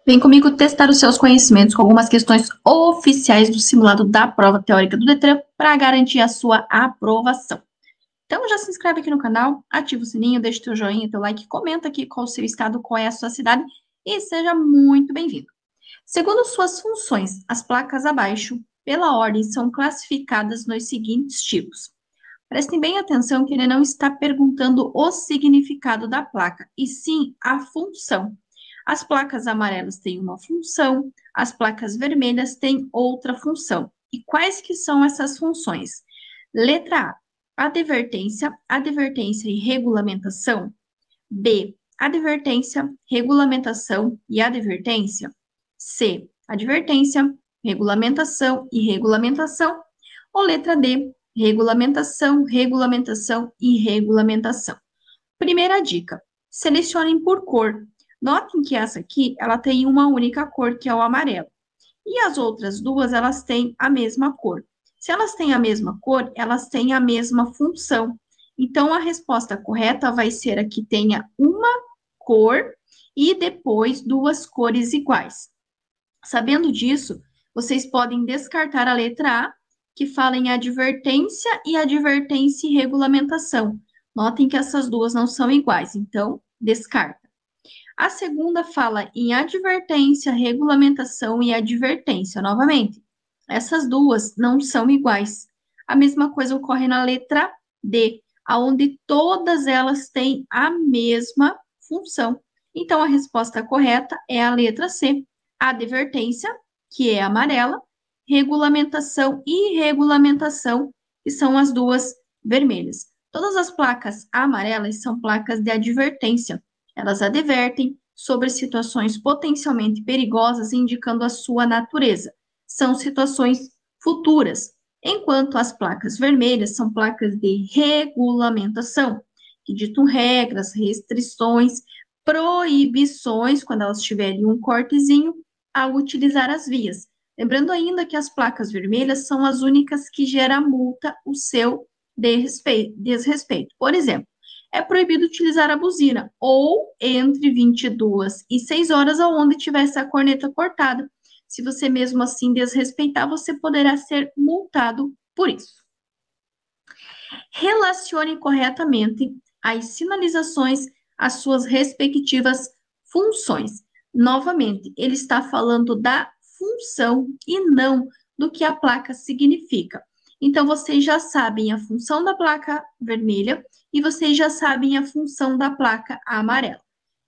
Vem comigo testar os seus conhecimentos com algumas questões oficiais do simulado da prova teórica do Detran para garantir a sua aprovação. Então já se inscreve aqui no canal, ativa o sininho, deixa o teu joinha, teu like, comenta aqui qual o seu estado, qual é a sua cidade e seja muito bem-vindo. Segundo suas funções, as placas abaixo, pela ordem, são classificadas nos seguintes tipos. Prestem bem atenção que ele não está perguntando o significado da placa, e sim a função. As placas amarelas têm uma função, as placas vermelhas têm outra função. E quais que são essas funções? Letra A, advertência e regulamentação. B, advertência, regulamentação e advertência. C, advertência, regulamentação e regulamentação. Ou letra D, regulamentação, regulamentação e regulamentação. Primeira dica, selecionem por cor. Notem que essa aqui, ela tem uma única cor, que é o amarelo. E as outras duas, elas têm a mesma cor. Se elas têm a mesma cor, elas têm a mesma função. Então, a resposta correta vai ser a que tenha uma cor e depois duas cores iguais. Sabendo disso, vocês podem descartar a letra A, que fala em advertência e regulamentação. Notem que essas duas não são iguais, então, descarta. A segunda fala em advertência, regulamentação e advertência. Novamente, essas duas não são iguais. A mesma coisa ocorre na letra D, onde todas elas têm a mesma função. Então, a resposta correta é a letra C, advertência, que é amarela, regulamentação e regulamentação, que são as duas vermelhas. Todas as placas amarelas são placas de advertência. Elas advertem sobre situações potencialmente perigosas, indicando a sua natureza. São situações futuras, enquanto as placas vermelhas são placas de regulamentação, que ditam regras, restrições, proibições, quando elas tiverem um cortezinho, ao utilizar as vias. Lembrando ainda que as placas vermelhas são as únicas que geram multa o seu desrespeito. Por exemplo, é proibido utilizar a buzina, ou entre 22 e 6 horas, aonde tiver essa corneta cortada. Se você mesmo assim desrespeitar, você poderá ser multado por isso. Relacione corretamente as sinalizações às suas respectivas funções. Novamente, ele está falando da função e não do que a placa significa. Então, vocês já sabem a função da placa vermelha e vocês já sabem a função da placa amarela.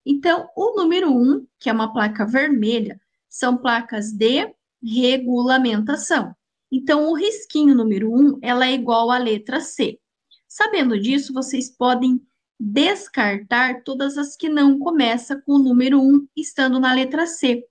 Então, o número 1, que é uma placa vermelha, são placas de regulamentação. Então, o risquinho número 1, ela é igual à letra C. Sabendo disso, vocês podem descartar todas as que não começam com o número 1, estando na letra C.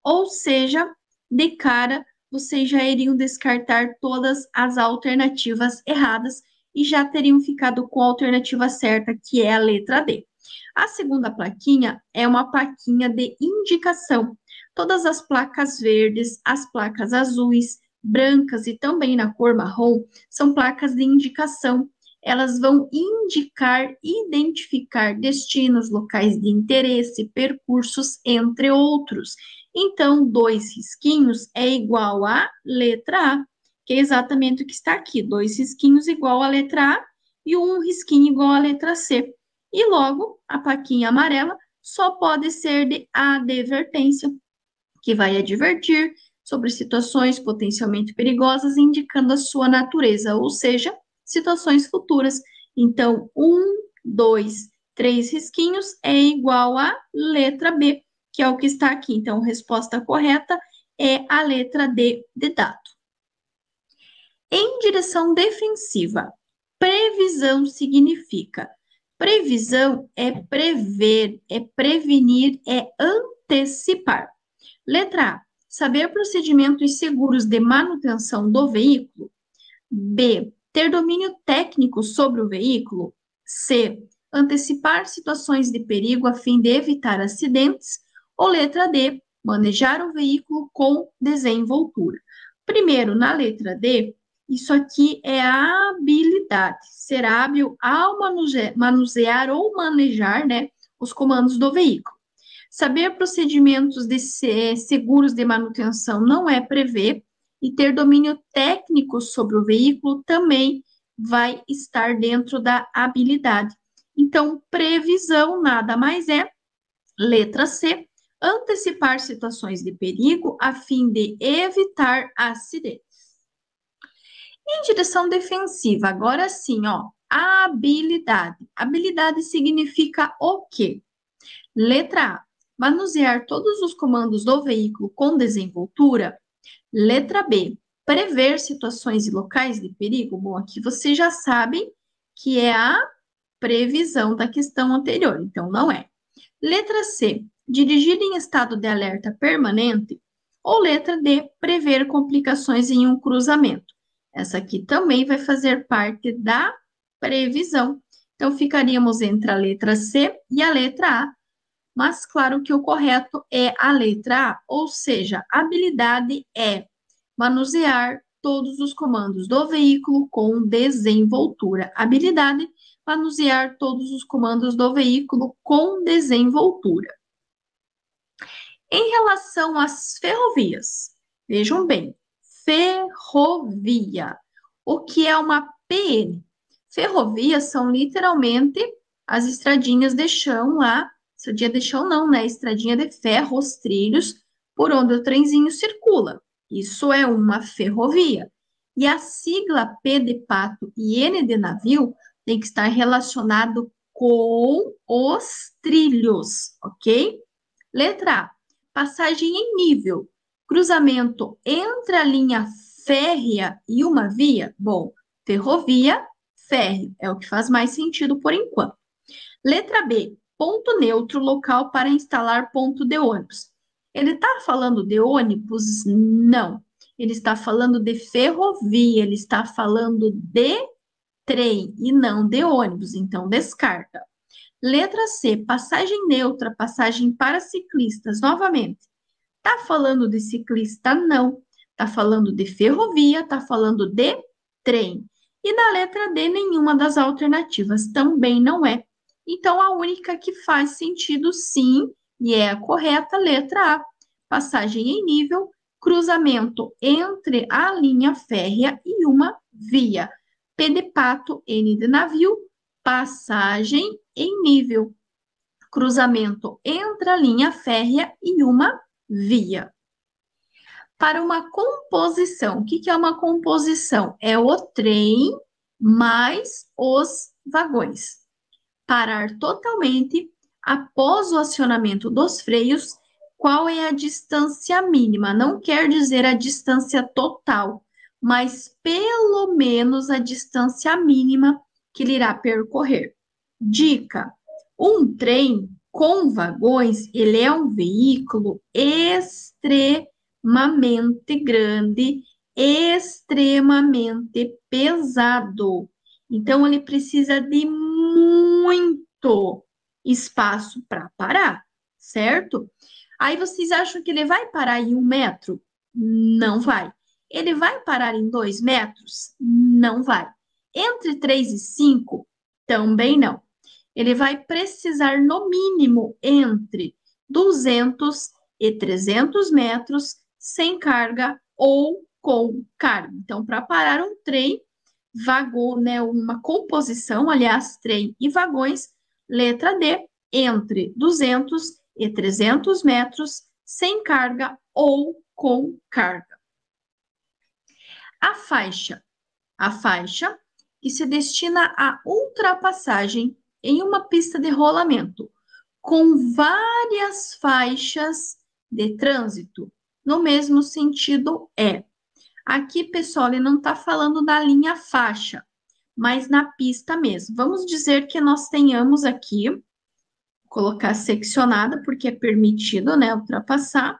Ou seja, de cara, vocês já iriam descartar todas as alternativas erradas e já teriam ficado com a alternativa certa, que é a letra D. A segunda plaquinha é uma plaquinha de indicação. Todas as placas verdes, as placas azuis, brancas e também na cor marrom são placas de indicação. Elas vão indicar, identificar destinos, locais de interesse, percursos, entre outros. Então, 2 risquinhos é igual a letra A, que é exatamente o que está aqui. 2 risquinhos igual a letra A e 1 risquinho igual a letra C. E logo, a plaquinha amarela só pode ser de advertência, que vai advertir sobre situações potencialmente perigosas, indicando a sua natureza, ou seja, situações futuras. Então, 1, 2, 3 risquinhos é igual a letra B, que é o que está aqui. Então, a resposta correta é a letra D de dado. Em direção defensiva, previsão significa. Previsão é prever, é prevenir, é antecipar. Letra A, saber procedimentos seguros de manutenção do veículo. B, ter domínio técnico sobre o veículo. C, antecipar situações de perigo a fim de evitar acidentes. Ou letra D, manejar o veículo com desenvoltura. Primeiro, na letra D, isso aqui é a habilidade. Ser hábil ao manusear ou manejar, né, os comandos do veículo. Saber procedimentos seguros de manutenção não é prever, e ter domínio técnico sobre o veículo também vai estar dentro da habilidade. Então, previsão nada mais é, letra C, antecipar situações de perigo a fim de evitar acidentes. Em direção defensiva, agora sim, ó, habilidade. Habilidade significa o quê? Letra A, manusear todos os comandos do veículo com desenvoltura. Letra B, prever situações e locais de perigo. Bom, aqui vocês já sabem que é a previsão da questão anterior, então não é. Letra C, dirigir em estado de alerta permanente. Ou letra D, prever complicações em um cruzamento. Essa aqui também vai fazer parte da previsão. Então, ficaríamos entre a letra C e a letra A. Mas, claro que o correto é a letra A, ou seja, habilidade é manusear todos os comandos do veículo com desenvoltura. Habilidade, manusear todos os comandos do veículo com desenvoltura. Em relação às ferrovias, vejam bem, ferrovia. O que é uma PN? Ferrovias são literalmente as estradinhas de chão lá, estradinha de chão não, né? Estradinha de ferro, os trilhos, por onde o trenzinho circula. Isso é uma ferrovia. E a sigla P de pato e N de navio tem que estar relacionado com os trilhos, ok? Letra A, passagem em nível, cruzamento entre a linha férrea e uma via. Bom, ferrovia, férreo, é o que faz mais sentido por enquanto. Letra B, ponto neutro, local para instalar ponto de ônibus. Ele está falando de ônibus? Não. Ele está falando de ferrovia, ele está falando de trem e não de ônibus, então descarta. Letra C, passagem neutra, passagem para ciclistas, novamente. Está falando de ciclista? Não. Está falando de ferrovia, está falando de trem. E na letra D, nenhuma das alternativas também não é. Então, a única que faz sentido, sim, e é a correta, letra A. Passagem em nível, cruzamento entre a linha férrea e uma via. P de pato, N de navio, passagem em nível, cruzamento entre a linha férrea e uma via. Para uma composição, o que é uma composição? É o trem mais os vagões. Parar totalmente após o acionamento dos freios. Qual é a distância mínima? Não quer dizer a distância total, mas pelo menos a distância mínima que ele irá percorrer. Dica: um trem com vagões, ele é um veículo extremamente grande, extremamente pesado. Então, ele precisa de muito espaço para parar, certo? Aí vocês acham que ele vai parar em 1 metro? Não vai. Ele vai parar em 2 metros? Não vai. Entre 3 e 5? Também não. Ele vai precisar, no mínimo, entre 200 e 300 metros sem carga ou com carga. Então, para parar um trem, vagão, né, uma composição, aliás, trem e vagões, letra D, entre 200 e 300 metros sem carga ou com carga. A faixa que se destina à ultrapassagem em uma pista de rolamento, com várias faixas de trânsito, no mesmo sentido é. Aqui, pessoal, ele não está falando da linha faixa, mas na pista mesmo. Vamos dizer que nós tenhamos aqui, vou colocar seccionada, porque é permitido, né, ultrapassar.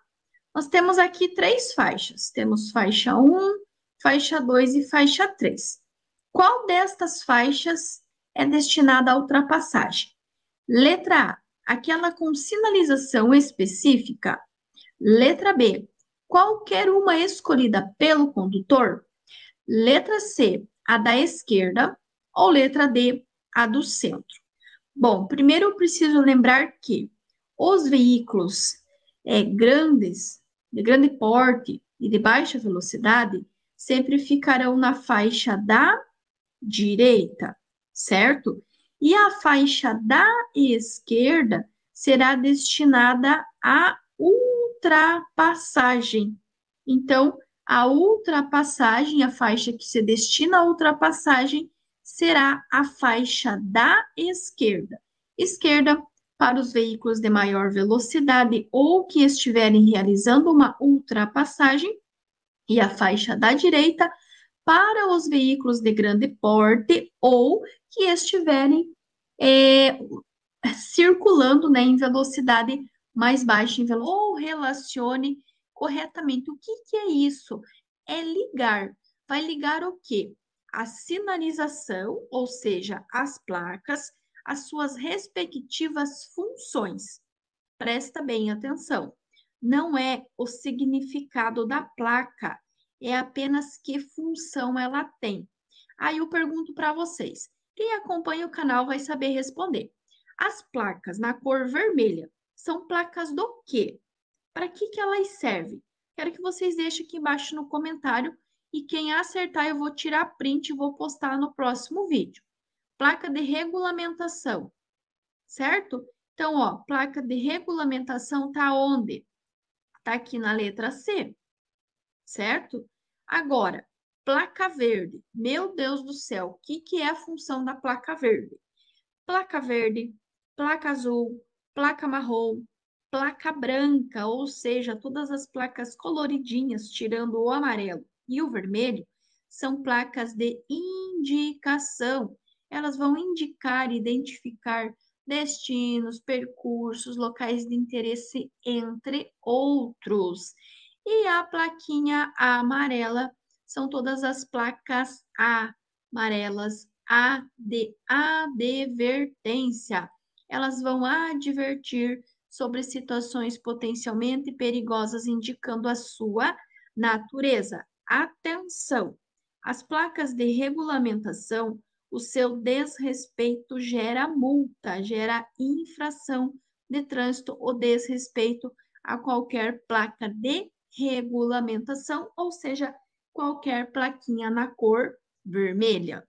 Nós temos aqui 3 faixas. Temos faixa 1, faixa 2 e faixa 3. Qual destas faixas é destinada à ultrapassagem? Letra A, aquela com sinalização específica. Letra B, qualquer uma escolhida pelo condutor. Letra C, a da esquerda. Ou letra D, a do centro. Bom, primeiro eu preciso lembrar que Os veículos grandes, de grande porte e de baixa velocidade, sempre ficarão na faixa da direita, certo? E a faixa da esquerda será destinada à ultrapassagem. Então, a ultrapassagem, a faixa que se destina à ultrapassagem, será a faixa da esquerda. Esquerda para os veículos de maior velocidade ou que estiverem realizando uma ultrapassagem, e a faixa da direita para os veículos de grande porte ou que estiverem é, circulando, né, em velocidade mais baixa, ou relacione corretamente. O que que é isso? É ligar. Vai ligar o quê? A sinalização, ou seja, as placas, as suas respectivas funções. Presta bem atenção. Não é o significado da placa, é apenas que função ela tem. Aí eu pergunto para vocês: quem acompanha o canal vai saber responder. As placas na cor vermelha são placas do quê? Para que elas servem? Quero que vocês deixem aqui embaixo no comentário e quem acertar eu vou tirar print e vou postar no próximo vídeo. Placa de regulamentação, certo? Então, ó, placa de regulamentação tá onde? Tá aqui na letra C, certo? Agora, placa verde. Meu Deus do céu, o que que é a função da placa verde? Placa verde, placa azul, placa marrom, placa branca, ou seja, todas as placas coloridinhas, tirando o amarelo e o vermelho, são placas de indicação. Elas vão indicar, identificar destinos, percursos, locais de interesse, entre outros. E a plaquinha amarela são todas as placas amarelas, A de advertência. Elas vão advertir sobre situações potencialmente perigosas, indicando a sua natureza. Atenção! As placas de regulamentação, o seu desrespeito gera multa, gera infração de trânsito ou desrespeito a qualquer placa de regulamentação, ou seja, qualquer plaquinha na cor vermelha.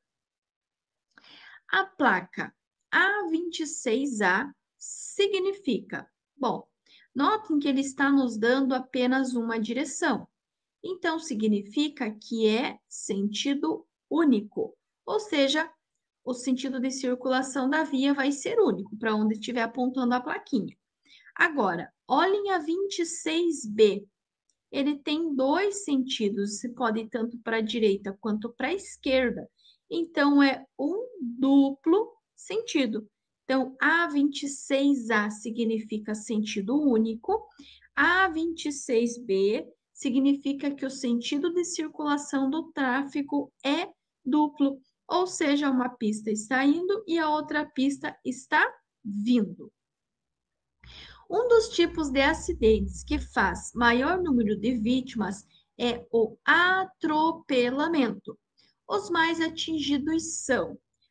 A placa A26A significa, bom, notem que ele está nos dando apenas uma direção. Então, significa que é sentido único, ou seja, o sentido de circulação da via vai ser único para onde estiver apontando a plaquinha. Agora, olhem a 26B. Ele tem dois sentidos, se pode ir tanto para a direita quanto para a esquerda. Então, é um duplo sentido. Então, A26A significa sentido único, A26B significa que o sentido de circulação do tráfego é duplo, ou seja, uma pista está indo e a outra pista está vindo. Um dos tipos de acidentes que faz maior número de vítimas é o atropelamento. Os mais atingidos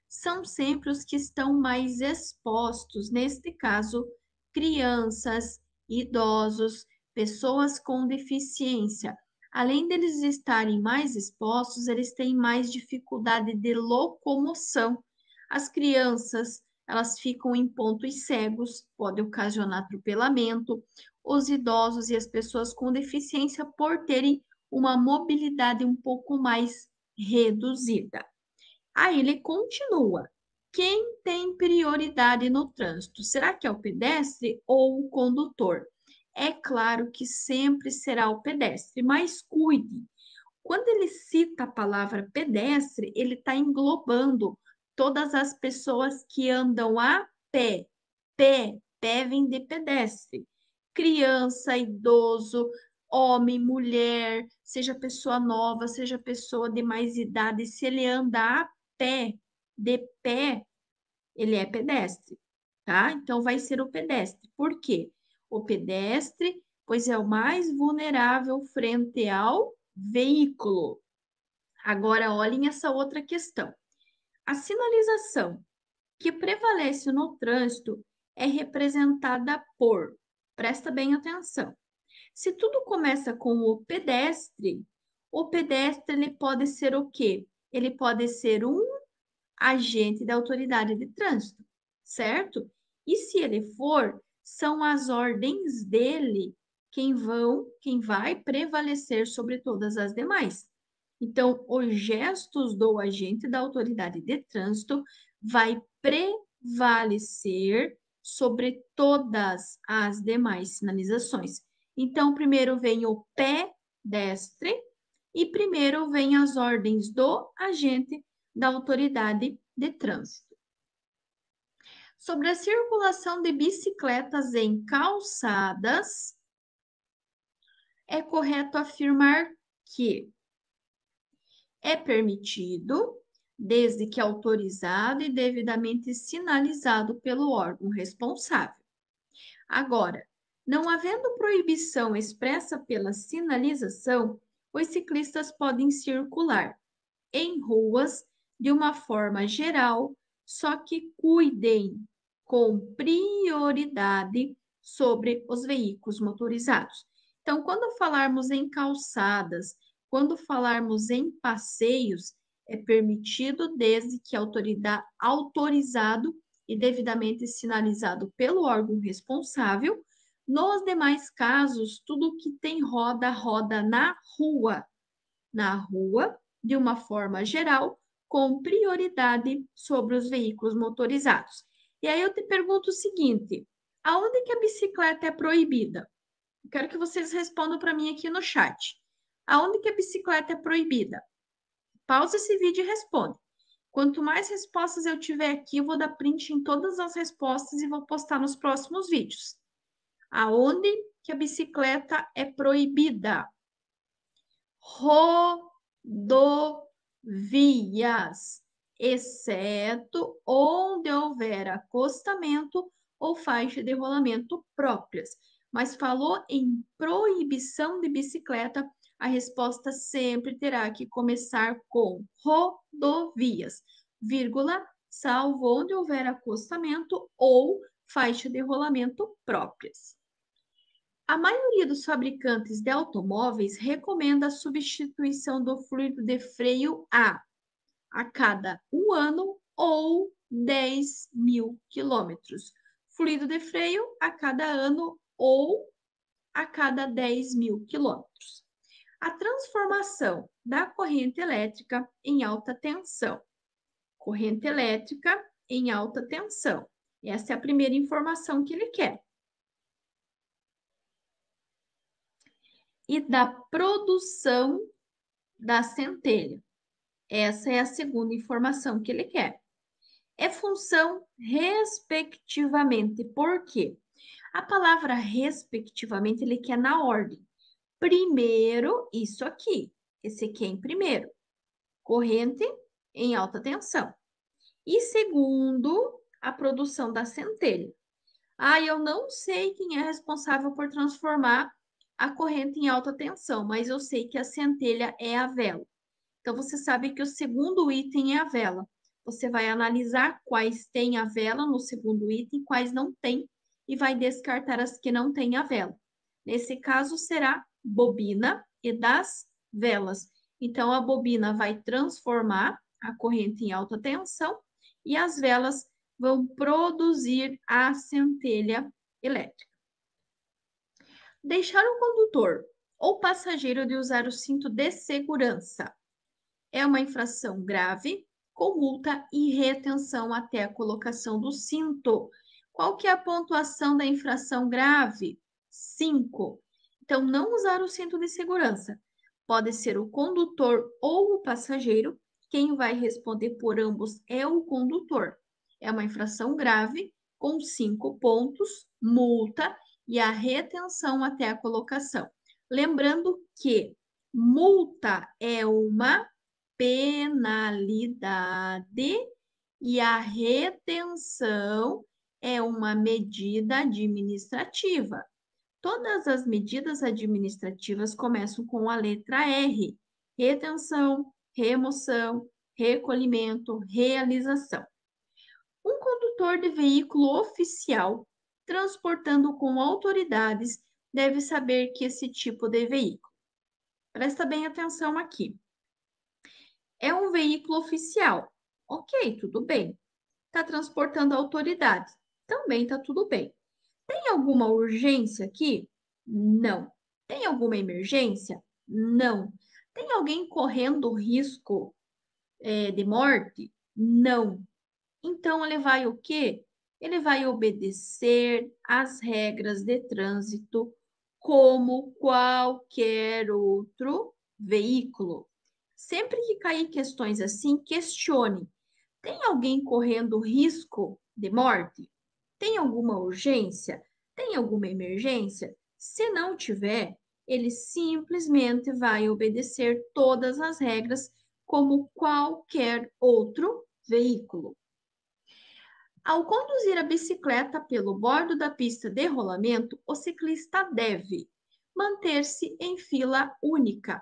são sempre os que estão mais expostos, neste caso, crianças, idosos, pessoas com deficiência. Além deles estarem mais expostos, eles têm mais dificuldade de locomoção. As crianças elas ficam em pontos cegos, pode ocasionar atropelamento. Os idosos e as pessoas com deficiência por terem uma mobilidade um pouco mais reduzida. Aí ele continua. Quem tem prioridade no trânsito? Será que é o pedestre ou o condutor? É claro que sempre será o pedestre, mas cuide. Quando ele cita a palavra pedestre, ele está englobando todas as pessoas que andam a pé. Pé vem de pedestre. Criança, idoso, homem, mulher, seja pessoa nova, seja pessoa de mais idade, se ele anda a pé, de pé, ele é pedestre, tá? Então vai ser o pedestre. Por quê? O pedestre, pois é o mais vulnerável frente ao veículo. Agora, olhem essa outra questão. A sinalização que prevalece no trânsito é representada por, presta bem atenção. Se tudo começa com o pedestre ele pode ser o quê? Ele pode ser um agente da autoridade de trânsito, certo? E se ele for, são as ordens dele quem vai prevalecer sobre todas as demais. Então, os gestos do agente da autoridade de trânsito vai prevalecer sobre todas as demais sinalizações. Então, primeiro vem o pedestre e primeiro vem as ordens do agente da autoridade de trânsito. Sobre a circulação de bicicletas em calçadas, é correto afirmar que é permitido, desde que autorizado e devidamente sinalizado pelo órgão responsável. Agora, não havendo proibição expressa pela sinalização, os ciclistas podem circular em ruas de uma forma geral, só que cuidem com prioridade sobre os veículos motorizados. Então, quando falarmos em calçadas, quando falarmos em passeios, é permitido desde que autorizado e devidamente sinalizado pelo órgão responsável. Nos demais casos, tudo que tem roda, roda na rua, de uma forma geral, com prioridade sobre os veículos motorizados. E aí eu te pergunto o seguinte: aonde que a bicicleta é proibida? Eu quero que vocês respondam para mim aqui no chat. Aonde que a bicicleta é proibida? Pausa esse vídeo e responde. Quanto mais respostas eu tiver aqui, eu vou dar print em todas as respostas e vou postar nos próximos vídeos. Aonde que a bicicleta é proibida? Rodovias, exceto onde houver acostamento ou faixa de rolamento próprias. Mas falou em proibição de bicicleta, a resposta sempre terá que começar com rodovias, vírgula, salvo onde houver acostamento ou faixa de rolamento próprias. A maioria dos fabricantes de automóveis recomenda a substituição do fluido de freio a cada um ano ou 10.000 quilômetros. Fluido de freio a cada ano ou a cada 10.000 quilômetros. A transformação da corrente elétrica em alta tensão. Corrente elétrica em alta tensão. Essa é a primeira informação que ele quer. E da produção da centelha. Essa é a segunda informação que ele quer. É função respectivamente. Por quê? A palavra respectivamente ele quer na ordem. Primeiro, isso aqui. Esse aqui é em primeiro. Corrente em alta tensão. E segundo, a produção da centelha. Eu não sei quem é responsável por transformar a corrente em alta tensão, mas eu sei que a centelha é a vela. Então, você sabe que o segundo item é a vela. Você vai analisar quais têm a vela no segundo item, quais não têm, e vai descartar as que não têm a vela. Nesse caso, será bobina e das velas. Então, a bobina vai transformar a corrente em alta tensão e as velas vão produzir a centelha elétrica. Deixar o condutor ou passageiro de usar o cinto de segurança é uma infração grave, com multa e retenção até a colocação do cinto. Qual que é a pontuação da infração grave? 5. Então, não usar o cinto de segurança. Pode ser o condutor ou o passageiro. Quem vai responder por ambos é o condutor. É uma infração grave, com 5 pontos, multa e a retenção até a colocação. Lembrando que multa é uma penalidade e a retenção é uma medida administrativa. Todas as medidas administrativas começam com a letra R: retenção, remoção, recolhimento, realização. Um condutor condutor de veículo oficial transportando com autoridades deve saber que esse tipo de veículo. Presta bem atenção aqui. É um veículo oficial. Ok, tudo bem. Está transportando autoridades. Também está tudo bem. Tem alguma urgência aqui? Não. Tem alguma emergência? Não. Tem alguém correndo risco, de morte? Não. Então, ele vai o quê? Ele vai obedecer às regras de trânsito como qualquer outro veículo. Sempre que cair questões assim, questione. Tem alguém correndo risco de morte? Tem alguma urgência? Tem alguma emergência? Se não tiver, ele simplesmente vai obedecer todas as regras como qualquer outro veículo. Ao conduzir a bicicleta pelo bordo da pista de rolamento, o ciclista deve manter-se em fila única.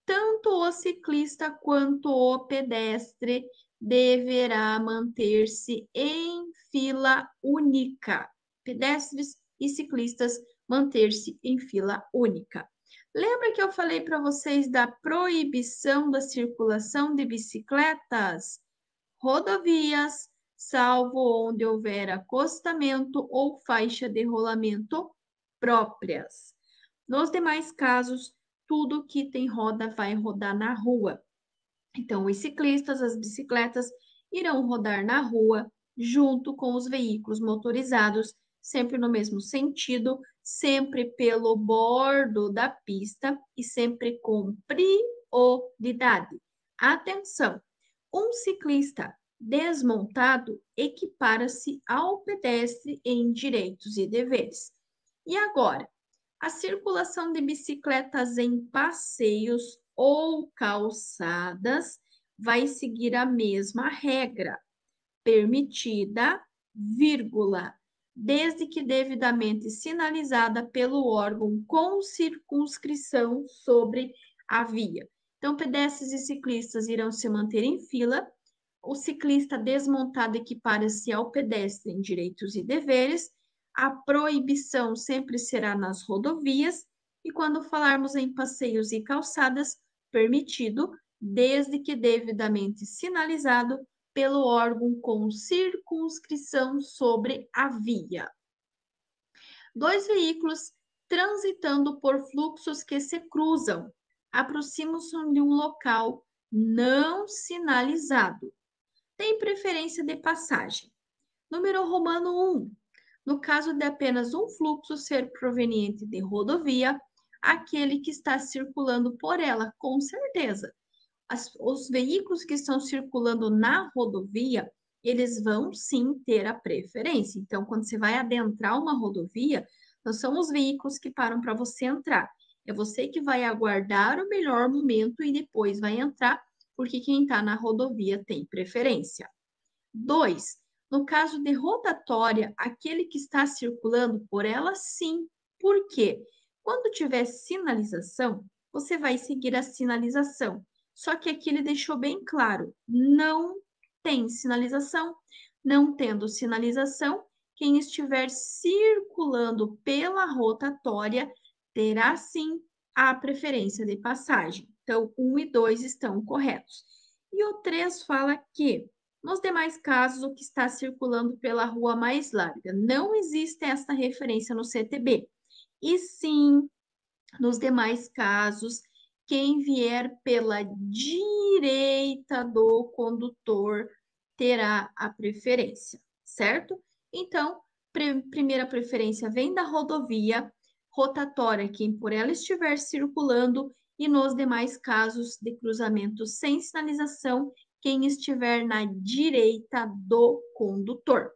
Tanto o ciclista quanto o pedestre deverá manter-se em fila única. Pedestres e ciclistas manter-se em fila única. Lembra que eu falei para vocês da proibição da circulação de bicicletas? Rodovias, salvo onde houver acostamento ou faixa de rolamento próprias. Nos demais casos, tudo que tem roda vai rodar na rua. Então, os ciclistas, as bicicletas irão rodar na rua junto com os veículos motorizados, sempre no mesmo sentido, sempre pelo bordo da pista e sempre com prioridade. Atenção! Um ciclista desmontado equipara-se ao pedestre em direitos e deveres. E agora, a circulação de bicicletas em passeios ou calçadas vai seguir a mesma regra, permitida, vírgula, desde que devidamente sinalizada pelo órgão com circunscrição sobre a via. Então, pedestres e ciclistas irão se manter em fila. O ciclista desmontado equipara-se ao pedestre em direitos e deveres. A proibição sempre será nas rodovias. E quando falarmos em passeios e calçadas, permitido, desde que devidamente sinalizado pelo órgão com circunscrição sobre a via. Dois veículos transitando por fluxos que se cruzam aproximam-se de um local não sinalizado. Tem preferência de passagem. Número romano 1. No caso de apenas um fluxo ser proveniente de rodovia, aquele que está circulando por ela, com certeza. Os veículos que estão circulando na rodovia, eles vão sim ter a preferência. Então, quando você vai adentrar uma rodovia, não são os veículos que param para você entrar. É você que vai aguardar o melhor momento e depois vai entrar, porque quem está na rodovia tem preferência. 2. No caso de rotatória, aquele que está circulando por ela, sim. Por quê? Quando tiver sinalização, você vai seguir a sinalização. Só que aqui ele deixou bem claro, não tem sinalização. Não tendo sinalização, quem estiver circulando pela rotatória terá sim a preferência de passagem. Então, 1 e 2 estão corretos. E o 3 fala que, nos demais casos, o que está circulando pela rua mais larga. Não existe esta referência no CTB. E sim, nos demais casos, quem vier pela direita do condutor terá a preferência, certo? Então, primeira preferência vem da rodovia, rotatória, quem por ela estiver circulando, e nos demais casos de cruzamento sem sinalização, quem estiver na direita do condutor.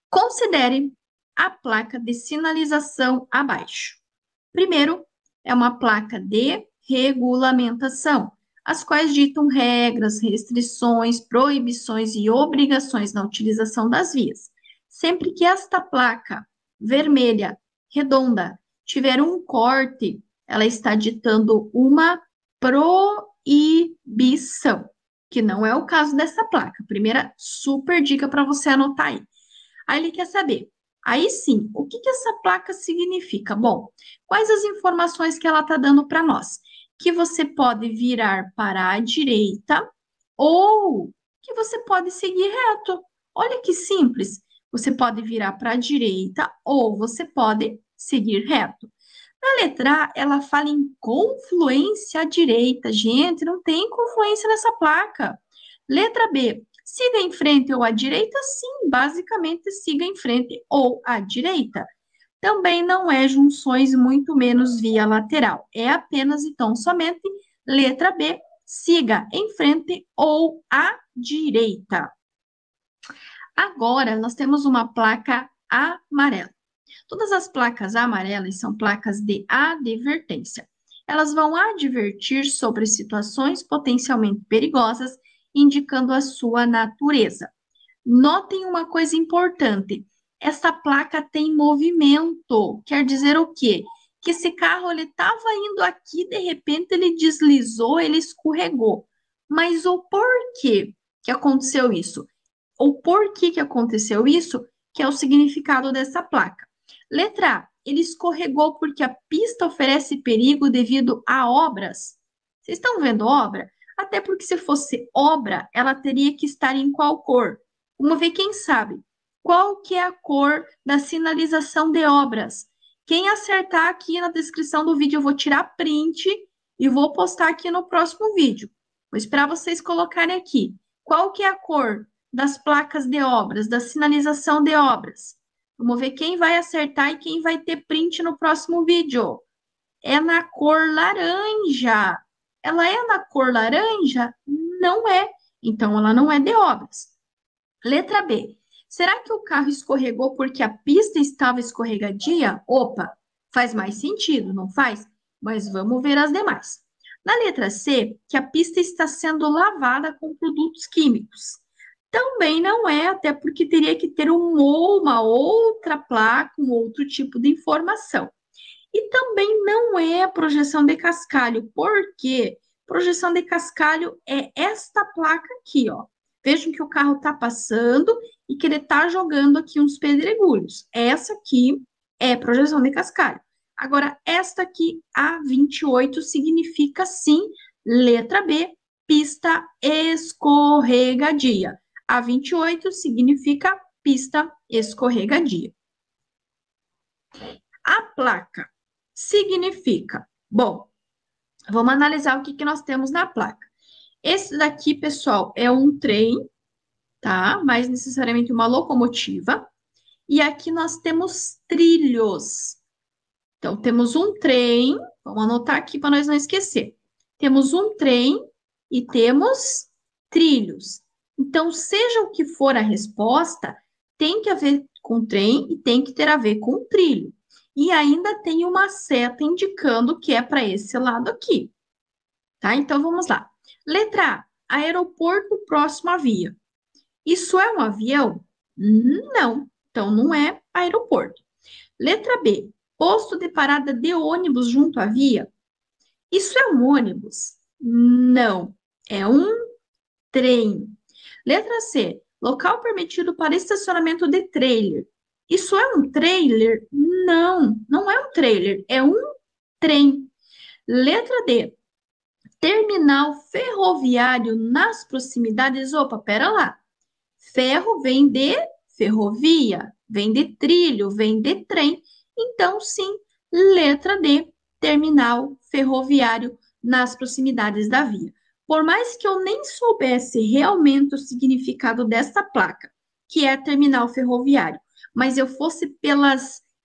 Considere a placa de sinalização abaixo. Primeiro, é uma placa de regulamentação, as quais ditam regras, restrições, proibições e obrigações na utilização das vias. Sempre que esta placa vermelha, redonda, tiver um corte, ela está ditando uma proibição. que não é o caso dessa placa. Primeira super dica para você anotar aí. Aí ele quer saber, aí sim, o que que essa placa significa? Bom, quais as informações que ela está dando para nós? Que você pode virar para a direita ou que você pode seguir reto. Olha que simples. Você pode virar para a direita ou você pode seguir reto. Na letra A, ela fala em confluência à direita. Gente, não tem confluência nessa placa. Letra B, siga em frente ou à direita? Sim, basicamente siga em frente ou à direita. Também não é junções, muito menos via lateral. É apenas, então, somente letra B, siga em frente ou à direita. Agora, nós temos uma placa amarela. Todas as placas amarelas são placas de advertência. Elas vão advertir sobre situações potencialmente perigosas, indicando a sua natureza. Notem uma coisa importante: essa placa tem movimento. Quer dizer o quê? Que esse carro ele estava indo aqui, de repente ele deslizou, ele escorregou. Mas o porquê que aconteceu isso? O porquê que aconteceu isso, que é o significado dessa placa. Letra A, ele escorregou porque a pista oferece perigo devido a obras. Vocês estão vendo obra? Até porque se fosse obra, ela teria que estar em qual cor? Vamos ver quem sabe. Qual que é a cor da sinalização de obras? Quem acertar aqui na descrição do vídeo, eu vou tirar print e vou postar aqui no próximo vídeo. Vou esperar vocês colocarem aqui. Qual que é a cor das placas de obras, da sinalização de obras? Vamos ver quem vai acertar e quem vai ter print no próximo vídeo. É na cor laranja. Ela é na cor laranja? Não é. Então, ela não é de obras. Letra B. Será que o carro escorregou porque a pista estava escorregadia? Opa, faz mais sentido, não faz? Mas vamos ver as demais. Na letra C, que a pista está sendo lavada com produtos químicos. Também não é, até porque teria que ter uma outra placa, um outro tipo de informação. E também não é a projeção de cascalho, porque projeção de cascalho é esta placa aqui, ó. Vejam que o carro está passando e que ele está jogando aqui uns pedregulhos. Essa aqui é projeção de cascalho. Agora, esta aqui, a 28, significa sim, letra B, pista escorregadia. A 28 significa pista escorregadia. A placa significa, bom, vamos analisar o que que nós temos na placa. Esse daqui, pessoal, é um trem, tá? Mais necessariamente uma locomotiva. E aqui nós temos trilhos. Então, temos um trem, vamos anotar aqui para nós não esquecer. Temos um trem e temos trilhos. Então, seja o que for a resposta, tem que haver com trem e tem que ter a ver com trilho. E ainda tem uma seta indicando que é para esse lado aqui. Tá? Então, vamos lá. Letra A, aeroporto próximo à via. Isso é um avião? Não. Então, não é aeroporto. Letra B, posto de parada de ônibus junto à via. Isso é um ônibus? Não. É um trem. Letra C, local permitido para estacionamento de trailer. Isso é um trailer? Não, não é um trailer, é um trem. Letra D, terminal ferroviário nas proximidades. Opa, pera lá. Ferro vem de ferrovia, vem de trilho, vem de trem. Então, sim, letra D, terminal ferroviário nas proximidades da via. Por mais que eu nem soubesse realmente o significado desta placa, que é terminal ferroviário, mas eu fosse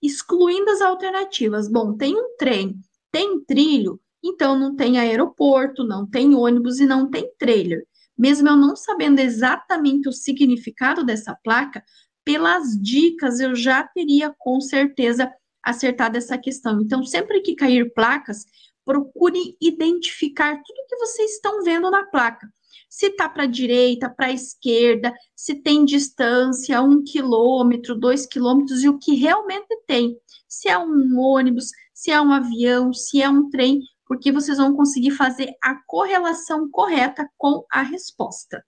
excluindo as alternativas. Bom, tem um trem, tem trilho, então não tem aeroporto, não tem ônibus e não tem trailer. Mesmo eu não sabendo exatamente o significado dessa placa, pelas dicas eu já teria com certeza acertado essa questão. Então, sempre que cair placas, procure identificar tudo que vocês estão vendo na placa. Se está para a direita, para a esquerda, se tem distância, 1 quilômetro, 2 quilômetros, e o que realmente tem. Se é um ônibus, se é um avião, se é um trem, porque vocês vão conseguir fazer a correlação correta com a resposta.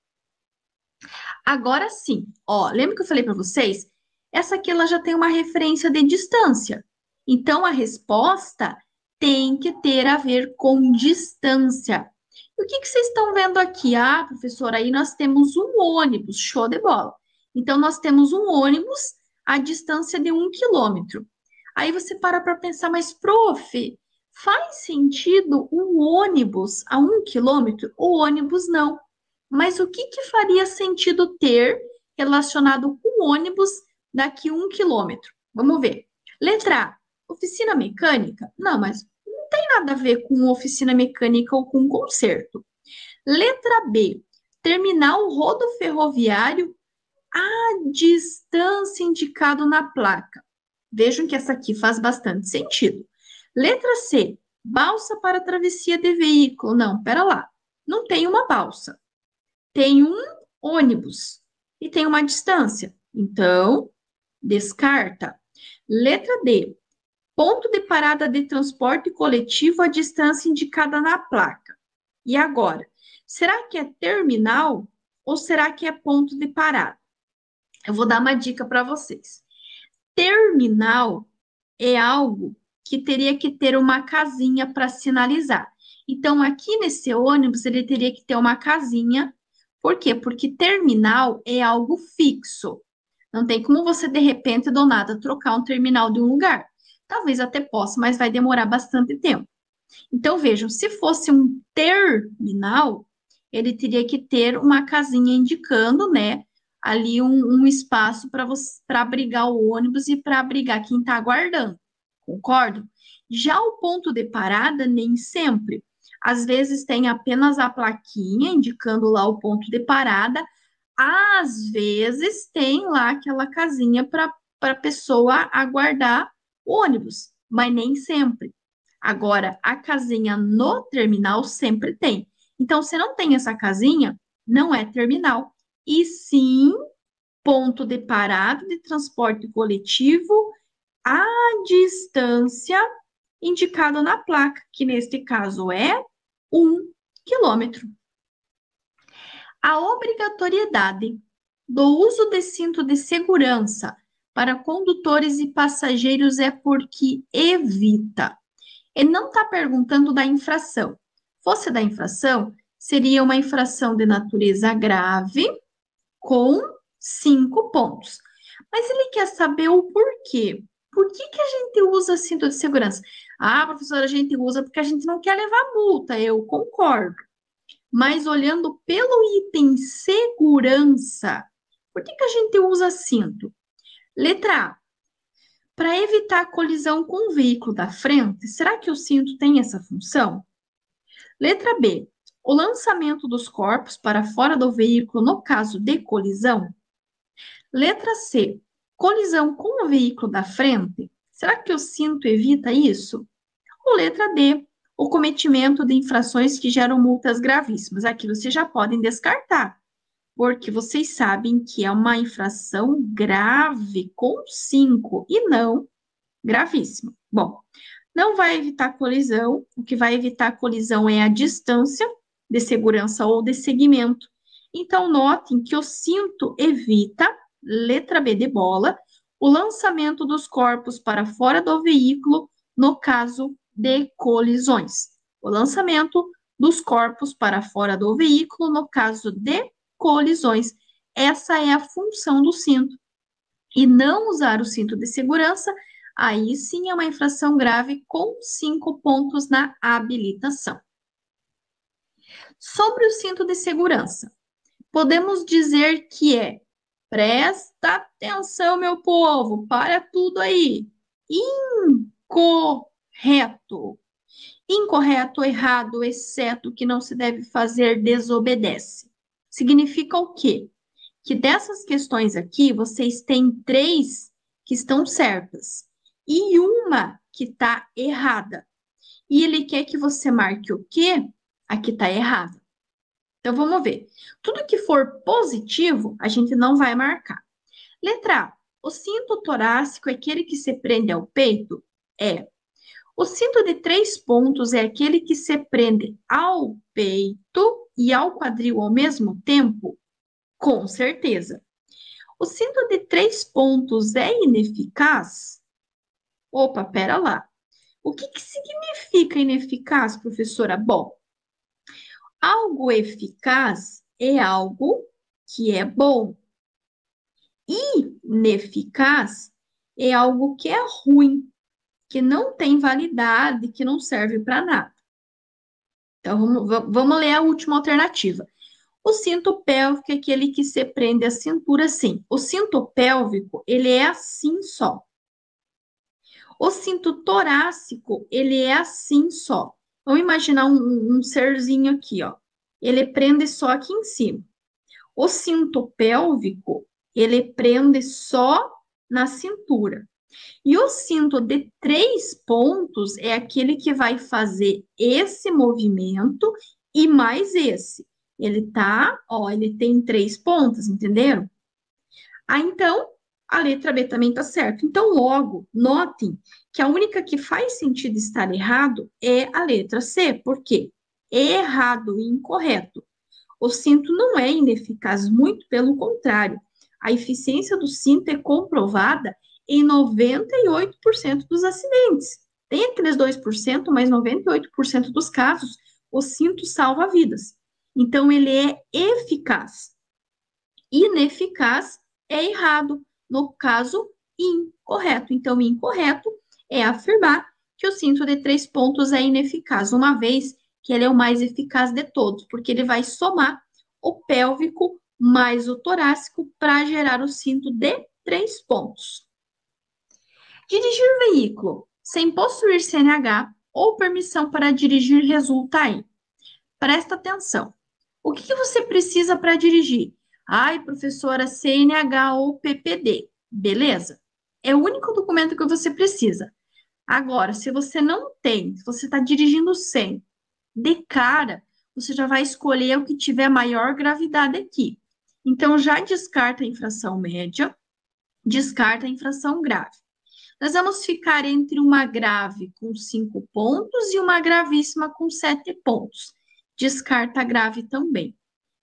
Agora sim, ó, lembra que eu falei para vocês? Essa aqui ela já tem uma referência de distância. Então, a resposta tem que ter a ver com distância. E o que vocês estão vendo aqui? Ah, professora, aí nós temos um ônibus, show de bola. Então, nós temos um ônibus a distância de 1 quilômetro. Aí você para pensar, mas, prof, faz sentido um ônibus a 1 quilômetro? O ônibus não. Mas o que faria sentido ter relacionado com ônibus daqui 1 quilômetro? Vamos ver. Letra A, oficina mecânica? Não, mas não tem nada a ver com oficina mecânica ou com conserto. Letra B, terminal rodoferroviário à distância indicada na placa. Vejam que essa aqui faz bastante sentido. Letra C, balsa para travessia de veículo. Não, pera lá. Não tem uma balsa. Tem um ônibus e tem uma distância. Então, descarta. Letra D. Ponto de parada de transporte coletivo à distância indicada na placa. E agora? Será que é terminal ou será que é ponto de parada? Eu vou dar uma dica para vocês. Terminal é algo que teria que ter uma casinha para sinalizar. Então, aqui nesse ônibus, ele teria que ter uma casinha. Por quê? Porque terminal é algo fixo. Não tem como você, de repente, do nada, trocar um terminal de um lugar. Talvez até possa, mas vai demorar bastante tempo. Então, vejam, se fosse um terminal, ele teria que ter uma casinha indicando, né, ali um espaço para abrigar o ônibus e para abrigar quem está aguardando. Concordo? Já o ponto de parada, nem sempre. Às vezes tem apenas a plaquinha indicando lá o ponto de parada. Às vezes tem lá aquela casinha para a pessoa aguardar o ônibus, mas nem sempre. Agora, a casinha no terminal sempre tem. Então, se não tem essa casinha, não é terminal. E sim, ponto de parada de transporte coletivo à distância indicada na placa, que neste caso é 1 quilômetro. A obrigatoriedade do uso de cinto de segurança para condutores e passageiros é porque evita. Ele não está perguntando da infração. Fosse da infração, seria uma infração de natureza grave com 5 pontos. Mas ele quer saber o porquê. Por que a gente usa cinto de segurança? Ah, professora, a gente usa porque a gente não quer levar multa, eu concordo. Mas olhando pelo item segurança, por que a gente usa cinto? Letra A, para evitar colisão com o veículo da frente, será que o cinto tem essa função? Letra B, o lançamento dos corpos para fora do veículo no caso de colisão? Letra C, colisão com o veículo da frente, será que o cinto evita isso? Ou letra D, o cometimento de infrações que geram multas gravíssimas? Aqui vocês já podem descartar, porque vocês sabem que é uma infração grave com 5 e não gravíssima. Bom, não vai evitar colisão, o que vai evitar colisão é a distância de segurança ou de segmento. Então, notem que o cinto evita, letra B de bola, o lançamento dos corpos para fora do veículo no caso de colisões. O lançamento dos corpos para fora do veículo no caso de colisões. Essa é a função do cinto. E não usar o cinto de segurança, aí sim é uma infração grave com 5 pontos na habilitação. Sobre o cinto de segurança, podemos dizer que é, presta atenção, meu povo, para tudo aí, incorreto. Incorreto, errado, exceto que não se deve fazer, desobedece. Significa o quê? Que dessas questões aqui, vocês têm 3 que estão certas e uma que está errada. E ele quer que você marque o quê? A que está errada. Então, vamos ver. Tudo que for positivo, a gente não vai marcar. Letra A. O cinto torácico é aquele que se prende ao peito? É. O cinto de 3 pontos é aquele que se prende ao peito e ao quadril ao mesmo tempo? Com certeza. O cinto de 3 pontos é ineficaz? Opa, pera lá. O que significa ineficaz, professora? Bom, algo eficaz é algo que é bom. Ineficaz é algo que é ruim, que não tem validade, que não serve para nada. Então, vamos ler a última alternativa. O cinto pélvico é aquele que se prende à cintura, sim. O cinto pélvico, ele é assim só. O cinto torácico, ele é assim só. Vamos imaginar um serzinho aqui, ó. Ele prende só aqui em cima. O cinto pélvico, ele prende só na cintura. E o cinto de 3 pontos é aquele que vai fazer esse movimento e mais esse. Ele tá, ó, ele tem 3 pontas, entenderam? Então, a letra B também tá certo. Então, logo, notem que a única que faz sentido estar errado é a letra C. Por quê? Errado e incorreto. O cinto não é ineficaz, muito pelo contrário. A eficiência do cinto é comprovada em 98% dos acidentes. Tem aqueles 2%, mas 98% dos casos, o cinto salva vidas. Então, ele é eficaz. Ineficaz é errado, no caso, incorreto. Então, incorreto é afirmar que o cinto de 3 pontos é ineficaz, uma vez que ele é o mais eficaz de todos, porque ele vai somar o pélvico mais o torácico para gerar o cinto de 3 pontos. Dirigir veículo sem possuir CNH ou permissão para dirigir resulta em. Presta atenção. O que você precisa para dirigir? Ai, professora, CNH ou PPD. Beleza? É o único documento que você precisa. Agora, se você não tem, se você está dirigindo sem, de cara, você já vai escolher o que tiver maior gravidade aqui. Então, já descarta a infração média, descarta a infração grave. Nós vamos ficar entre uma grave com 5 pontos e uma gravíssima com 7 pontos. Descarta a grave também.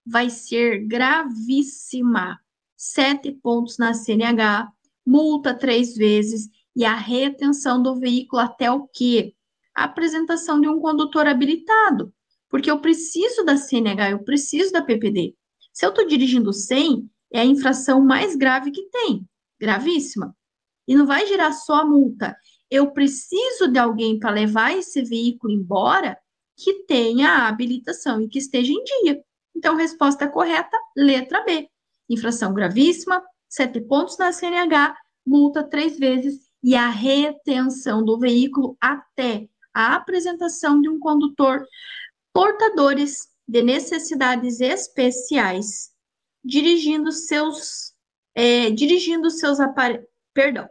Vai ser gravíssima. 7 pontos na CNH, multa 3 vezes e a retenção do veículo até o quê? A apresentação de um condutor habilitado. Porque eu preciso da CNH, eu preciso da PPD. Se eu estou dirigindo sem, é a infração mais grave que tem. Gravíssima. E não vai gerar só a multa. Eu preciso de alguém para levar esse veículo embora que tenha a habilitação e que esteja em dia. Então, resposta correta, letra B. Infração gravíssima, 7 pontos na CNH, multa 3 vezes e a retenção do veículo até a apresentação de um condutor portadores de necessidades especiais, dirigindo seus aparelhos, perdão,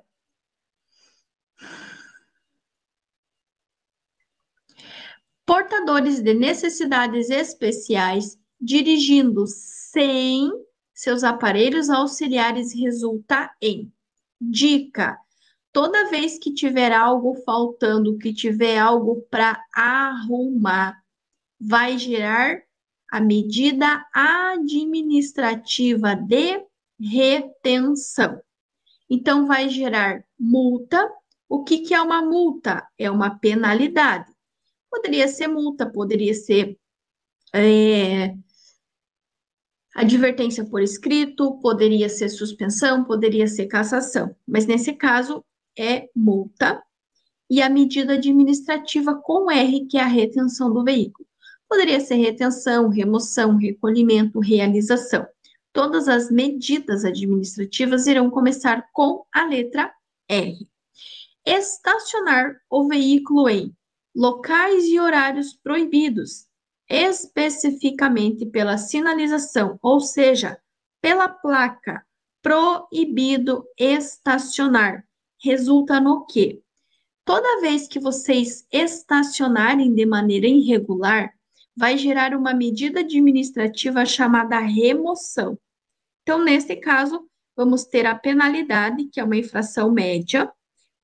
portadores de necessidades especiais dirigindo sem seus aparelhos auxiliares resulta em. Dica: toda vez que tiver algo faltando, que tiver algo para arrumar, vai gerar a medida administrativa de retenção. Então, vai gerar multa. O que é uma multa? É uma penalidade. Poderia ser multa, poderia ser advertência por escrito, poderia ser suspensão, poderia ser cassação. Mas nesse caso é multa e a medida administrativa com R, que é a retenção do veículo. Poderia ser retenção, remoção, recolhimento, realização. Todas as medidas administrativas irão começar com a letra R. Estacionar o veículo em locais e horários proibidos, especificamente pela sinalização, ou seja, pela placa, proibido estacionar. Resulta no quê? Toda vez que vocês estacionarem de maneira irregular, vai gerar uma medida administrativa chamada remoção. Então, nesse caso, vamos ter a penalidade, que é uma infração média,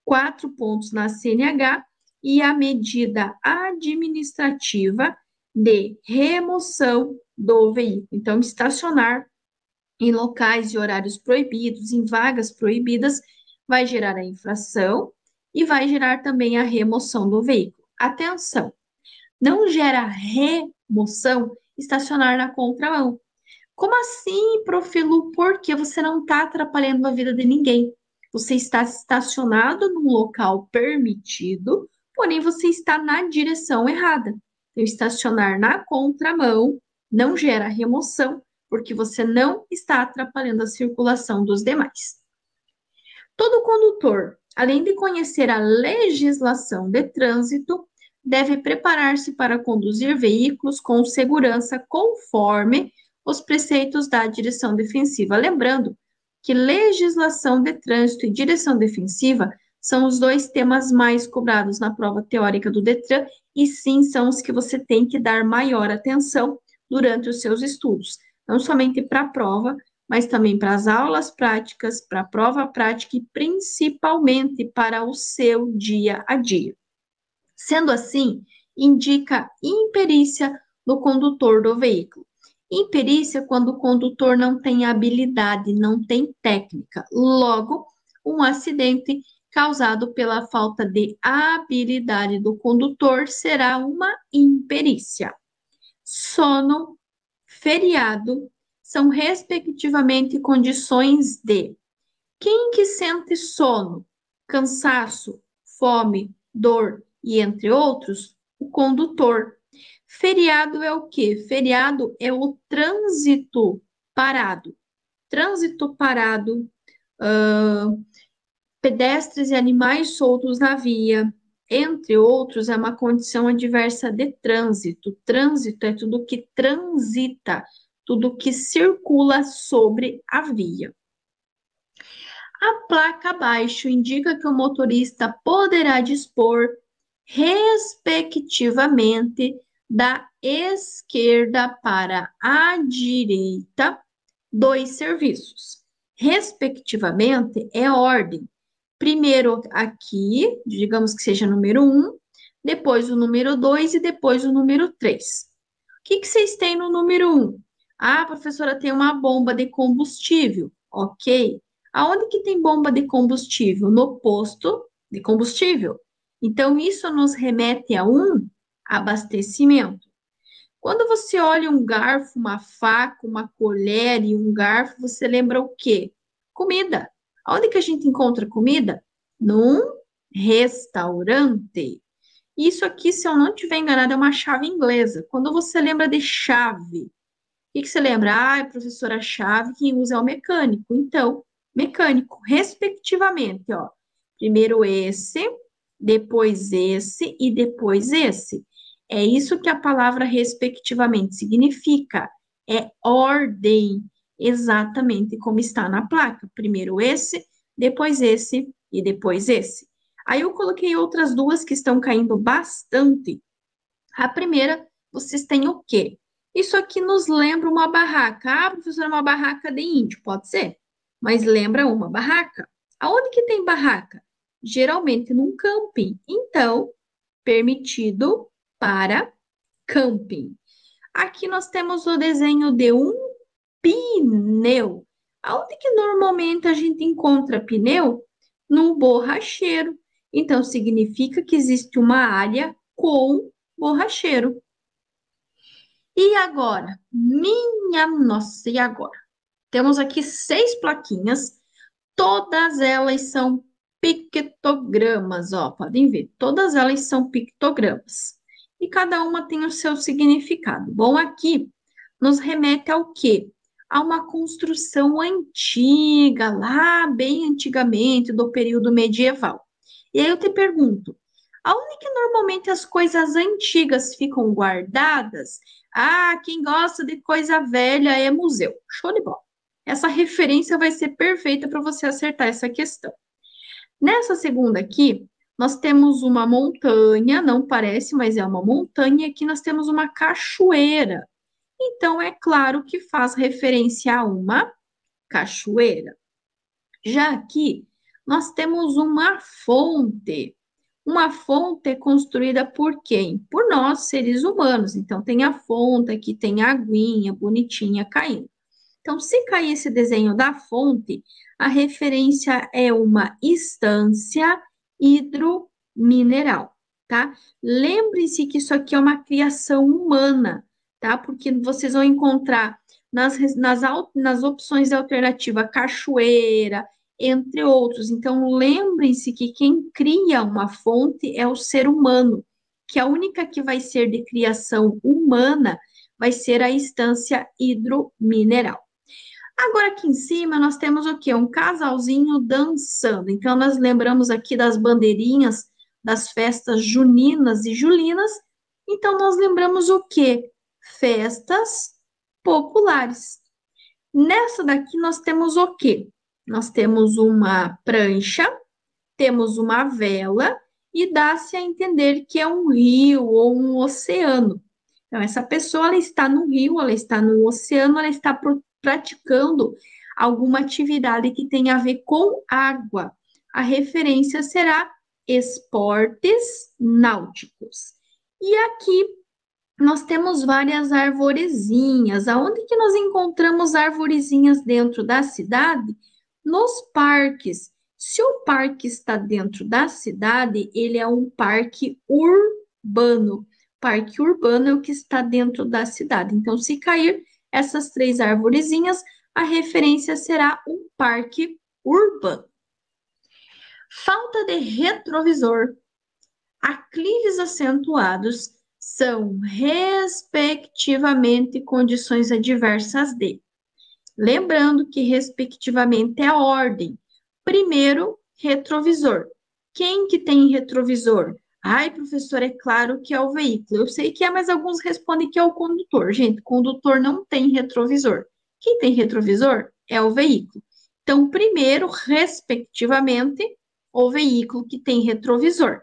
4 pontos na CNH e a medida administrativa de remoção do veículo. Então, estacionar em locais e horários proibidos, em vagas proibidas, vai gerar a infração e vai gerar também a remoção do veículo. Atenção, não gera remoção estacionar na contramão. Como assim, Profilu? Porque você não está atrapalhando a vida de ninguém. Você está estacionado num local permitido, porém você está na direção errada. Então, estacionar na contramão não gera remoção, porque você não está atrapalhando a circulação dos demais. Todo condutor, além de conhecer a legislação de trânsito, deve preparar-se para conduzir veículos com segurança conforme os preceitos da direção defensiva. Lembrando que legislação de trânsito e direção defensiva são os dois temas mais cobrados na prova teórica do Detran e sim são os que você tem que dar maior atenção durante os seus estudos, não somente para a prova, mas também para as aulas práticas, para a prova prática e principalmente para o seu dia a dia. Sendo assim, indica imperícia do condutor do veículo. Imperícia quando o condutor não tem habilidade, não tem técnica. Logo, um acidente causado pela falta de habilidade do condutor será uma imperícia. Sono, feriado, são respectivamente condições de quem que sente sono, cansaço, fome, dor e entre outros, o condutor. Feriado é o quê? Feriado é o trânsito parado. Trânsito parado, pedestres e animais soltos na via, entre outros, é uma condição adversa de trânsito. Trânsito é tudo que transita, tudo que circula sobre a via. A placa abaixo indica que o motorista poderá dispor, respectivamente, da esquerda para a direita, dois serviços. Respectivamente, é ordem. Primeiro aqui, digamos que seja número 1, depois o número 2 e depois o número 3. O que vocês têm no número 1? Ah, professora, tem uma bomba de combustível. Ok. Aonde que tem bomba de combustível? No posto de combustível. Então, isso nos remete a um abastecimento. Quando você olha um garfo, uma faca, uma colher e um garfo, você lembra o quê? Comida. Aonde que a gente encontra comida? Num restaurante. Isso aqui, se eu não estiver enganada, é uma chave inglesa. Quando você lembra de chave, o que você lembra? Ah, professora, chave, quem usa é o mecânico. Então, mecânico, respectivamente, ó. Primeiro esse, depois esse e depois esse. É isso que a palavra respectivamente significa. É ordem, exatamente como está na placa. Primeiro esse, depois esse e depois esse. Aí eu coloquei outras duas que estão caindo bastante. A primeira, vocês têm o quê? Isso aqui nos lembra uma barraca. Ah, professora, uma barraca de índio, pode ser? Mas lembra uma barraca. Aonde que tem barraca? Geralmente num camping. Então, permitido para camping. Aqui nós temos o desenho de um pneu. Aonde que normalmente a gente encontra pneu? No borracheiro. Então, significa que existe uma área com borracheiro. E agora? Minha nossa, e agora? Temos aqui 6 plaquinhas, todas elas são pictogramas, ó, podem ver, todas elas são pictogramas. E cada uma tem o seu significado. Bom, aqui nos remete ao quê? A uma construção antiga, lá bem antigamente, do período medieval. E aí eu te pergunto, aonde que normalmente as coisas antigas ficam guardadas? Ah, quem gosta de coisa velha é museu. Show de bola. Essa referência vai ser perfeita para você acertar essa questão. Nessa segunda aqui, nós temos uma montanha, não parece, mas é uma montanha, e aqui nós temos uma cachoeira. Então, é claro que faz referência a uma cachoeira. Já aqui, nós temos uma fonte. Uma fonte é construída por quem? Por nós, seres humanos. Então, tem a fonte, aqui tem a aguinha bonitinha caindo. Então, se cair esse desenho da fonte, a referência é uma estância hidromineral, tá? Lembre-se que isso aqui é uma criação humana, tá? Porque vocês vão encontrar nas opções de alternativa cachoeira, entre outros. Então, lembrem-se que quem cria uma fonte é o ser humano, que a única que vai ser de criação humana vai ser a estância hidromineral. Agora aqui em cima nós temos o quê? Um casalzinho dançando. Então nós lembramos aqui das bandeirinhas das festas juninas e julinas. Então nós lembramos o quê? Festas populares. Nessa daqui nós temos o quê? Nós temos uma prancha, temos uma vela e dá-se a entender que é um rio ou um oceano. Então, essa pessoa ela está no rio, ela está no oceano, ela está praticando alguma atividade que tem a ver com água. A referência será esportes náuticos. E aqui nós temos várias arvorezinhas. Aonde que nós encontramos arvorezinhas dentro da cidade? Nos parques. Se o parque está dentro da cidade, ele é um parque urbano. Parque urbano é o que está dentro da cidade. Então, se cair essas três arvorezinhas, a referência será um parque urbano. Falta de retrovisor. Aclives acentuados são, respectivamente, condições adversas de. Lembrando que, respectivamente, é a ordem. Primeiro, retrovisor. Quem que tem retrovisor? Ai, professor, é claro que é o veículo. Eu sei que é, mas alguns respondem que é o condutor. Gente, condutor não tem retrovisor. Quem tem retrovisor é o veículo. Então, primeiro, respectivamente, o veículo que tem retrovisor.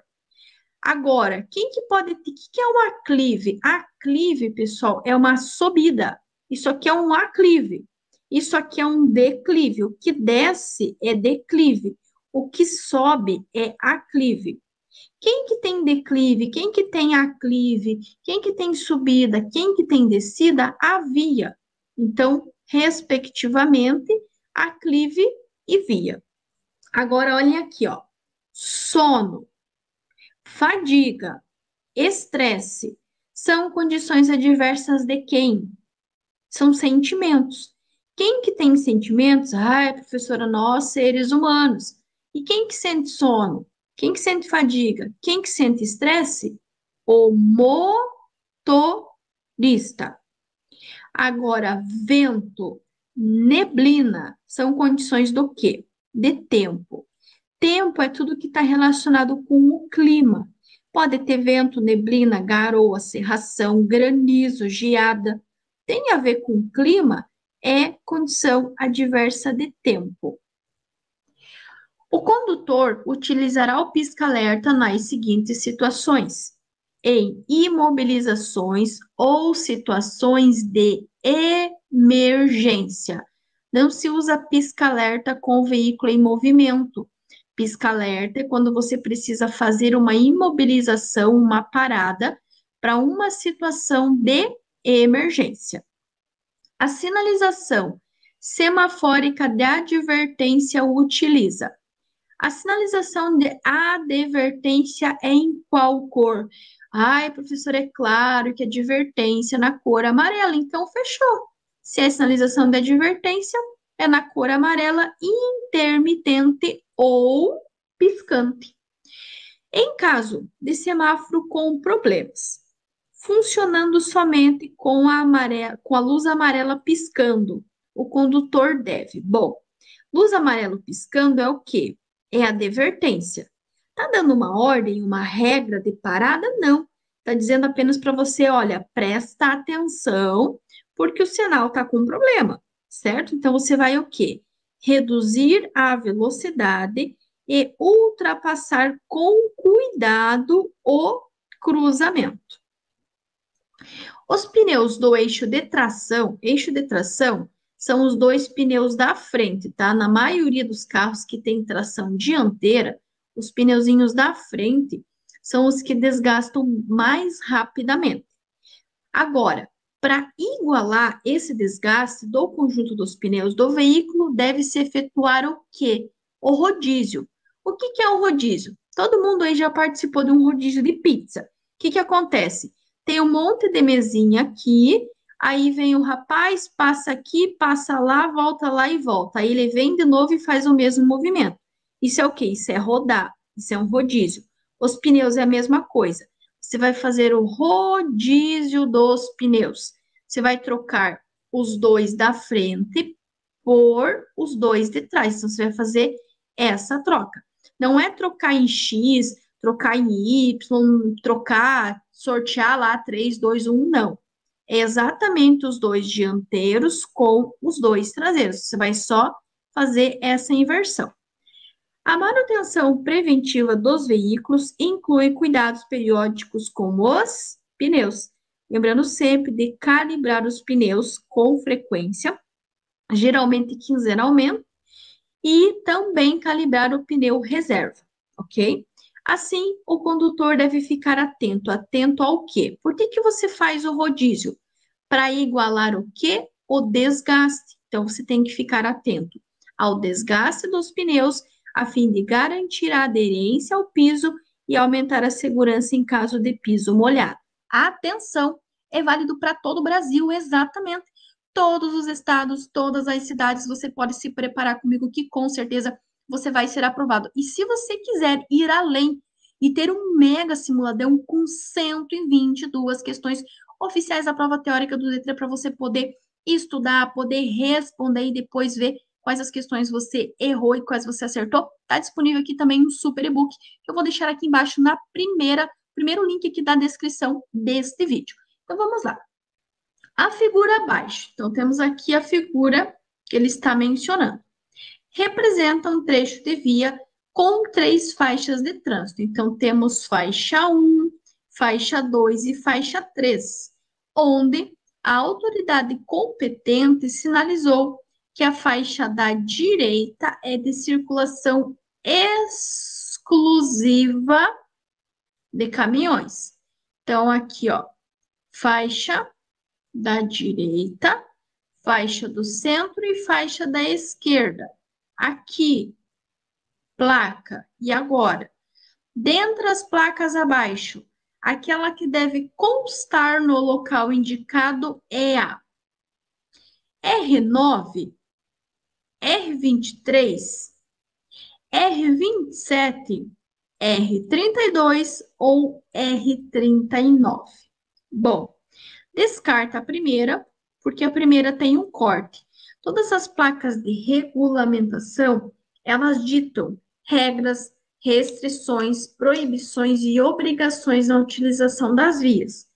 Agora, quem que pode ter? O que é um aclive? Aclive, pessoal, é uma subida. Isso aqui é um aclive. Isso aqui é um declive. O que desce é declive. O que sobe é aclive. Quem que tem declive? Quem que tem aclive? Quem que tem subida? Quem que tem descida? A via. Então, respectivamente, aclive e via. Agora, olhem aqui, ó. Sono, fadiga, estresse são condições adversas de quem? São sentimentos. Quem que tem sentimentos? Ai, professora, nós, seres humanos. E quem que sente sono? Quem que sente fadiga? Quem que sente estresse? O motorista. Agora, vento, neblina, são condições do quê? De tempo. Tempo é tudo que está relacionado com o clima. Pode ter vento, neblina, garoa, cerração, granizo, geada. Tem a ver com o clima, é condição adversa de tempo. O condutor utilizará o pisca-alerta nas seguintes situações: em imobilizações ou situações de emergência. Não se usa pisca-alerta com o veículo em movimento. Pisca-alerta é quando você precisa fazer uma imobilização, uma parada, para uma situação de emergência. A sinalização semafórica de advertência utiliza. A sinalização de advertência é em qual cor? Ai, professor, é claro que advertência na cor amarela, então fechou. Se a sinalização de advertência é na cor amarela, intermitente ou piscante. Em caso de semáforo com problemas, funcionando somente com com a luz amarela piscando, o condutor deve. Bom, luz amarelo piscando é o quê? É a advertência. Tá dando uma ordem, uma regra de parada? Não. Tá dizendo apenas para você, olha, presta atenção, porque o sinal tá com problema, certo? Então você vai o quê? Reduzir a velocidade e ultrapassar com cuidado o cruzamento. Os pneus do eixo de tração são os dois pneus da frente, tá? Na maioria dos carros que tem tração dianteira, os pneuzinhos da frente, são os que desgastam mais rapidamente. Agora, para igualar esse desgaste do conjunto dos pneus do veículo, deve-se efetuar o quê? O rodízio. O que que é o rodízio? Todo mundo aí já participou de um rodízio de pizza. O que que acontece? Tem um monte de mesinha aqui, aí vem o rapaz, passa aqui, passa lá e volta. Aí ele vem de novo e faz o mesmo movimento. Isso é o quê? Isso é rodar, isso é um rodízio. Os pneus é a mesma coisa. Você vai fazer o rodízio dos pneus. Você vai trocar os dois da frente por os dois de trás. Então, você vai fazer essa troca. Não é trocar em X, trocar em Y, trocar, sortear lá 3, 2, 1, não. É exatamente os dois dianteiros com os dois traseiros. Você vai só fazer essa inversão. A manutenção preventiva dos veículos inclui cuidados periódicos com os pneus. Lembrando sempre de calibrar os pneus com frequência, geralmente quinzenalmente, e também calibrar o pneu reserva, ok? Assim, o condutor deve ficar atento. Atento ao quê? Por que que você faz o rodízio? Para igualar o quê? O desgaste. Então, você tem que ficar atento ao desgaste dos pneus, a fim de garantir a aderência ao piso e aumentar a segurança em caso de piso molhado. Atenção! É válido para todo o Brasil, exatamente. Todos os estados, todas as cidades, você pode se preparar comigo que com certeza você vai ser aprovado. E se você quiser ir além e ter um mega simuladão com 122 questões oficiais da prova teórica do Detran para você poder estudar, poder responder e depois ver quais as questões você errou e quais você acertou, está disponível aqui também um super e-book que eu vou deixar aqui embaixo na primeiro link aqui da descrição deste vídeo. Então vamos lá. A figura abaixo. Então temos aqui a figura que ele está mencionando. Representa um trecho de via com 3 faixas de trânsito. Então temos faixa 1, faixa 2 e faixa 3, onde a autoridade competente sinalizou que a faixa da direita é de circulação exclusiva de caminhões. Então, aqui, ó, faixa da direita, faixa do centro e faixa da esquerda. Aqui, placa. E agora? Dentre as placas abaixo, aquela que deve constar no local indicado é a R9, R23, R27, R32 ou R39. Bom, descarta a primeira, porque a primeira tem um corte. Todas as placas de regulamentação, elas ditam regras, restrições, proibições e obrigações na utilização das vias.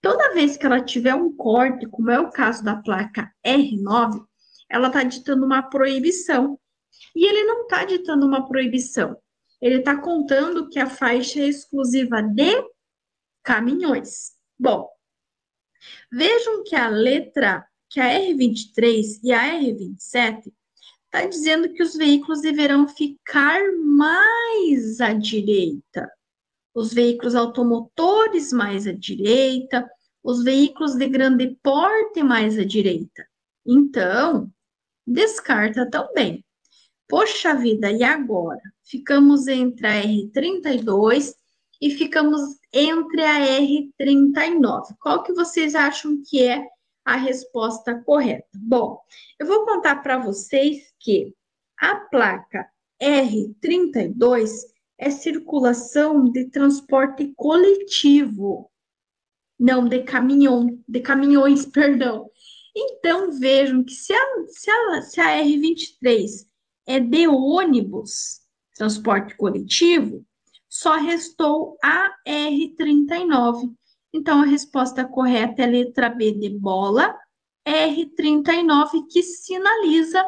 Toda vez que ela tiver um corte, como é o caso da placa R9, ela está ditando uma proibição. E ele não está ditando uma proibição. Ele está contando que a faixa é exclusiva de caminhões. Bom, vejam que que a R23 e a R27 está dizendo que os veículos deverão ficar mais à direita. Os veículos automotores mais à direita, os veículos de grande porte mais à direita. Então, descarta também. Poxa vida, e agora? Ficamos entre a R32 e ficamos entre a R39. Qual que vocês acham que é a resposta correta? Bom, eu vou contar para vocês que a placa R32 é circulação de transporte coletivo, não de caminhões, perdão. Então, vejam que se a R23 é de ônibus, transporte coletivo, só restou a R39. Então, a resposta correta é a letra B de bola, R39, que sinaliza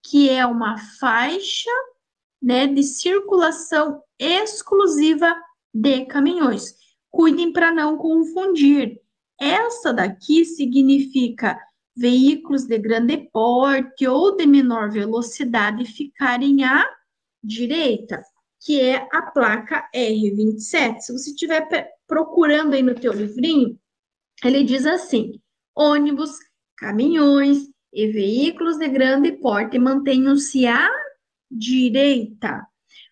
que é uma faixa, né, de circulação exclusiva de caminhões. Cuidem para não confundir. Essa daqui significa veículos de grande porte ou de menor velocidade ficarem à direita. que é a placa R27. Se você estiver procurando aí no teu livrinho, ele diz assim: ônibus, caminhões e veículos de grande porte mantenham-se à direita.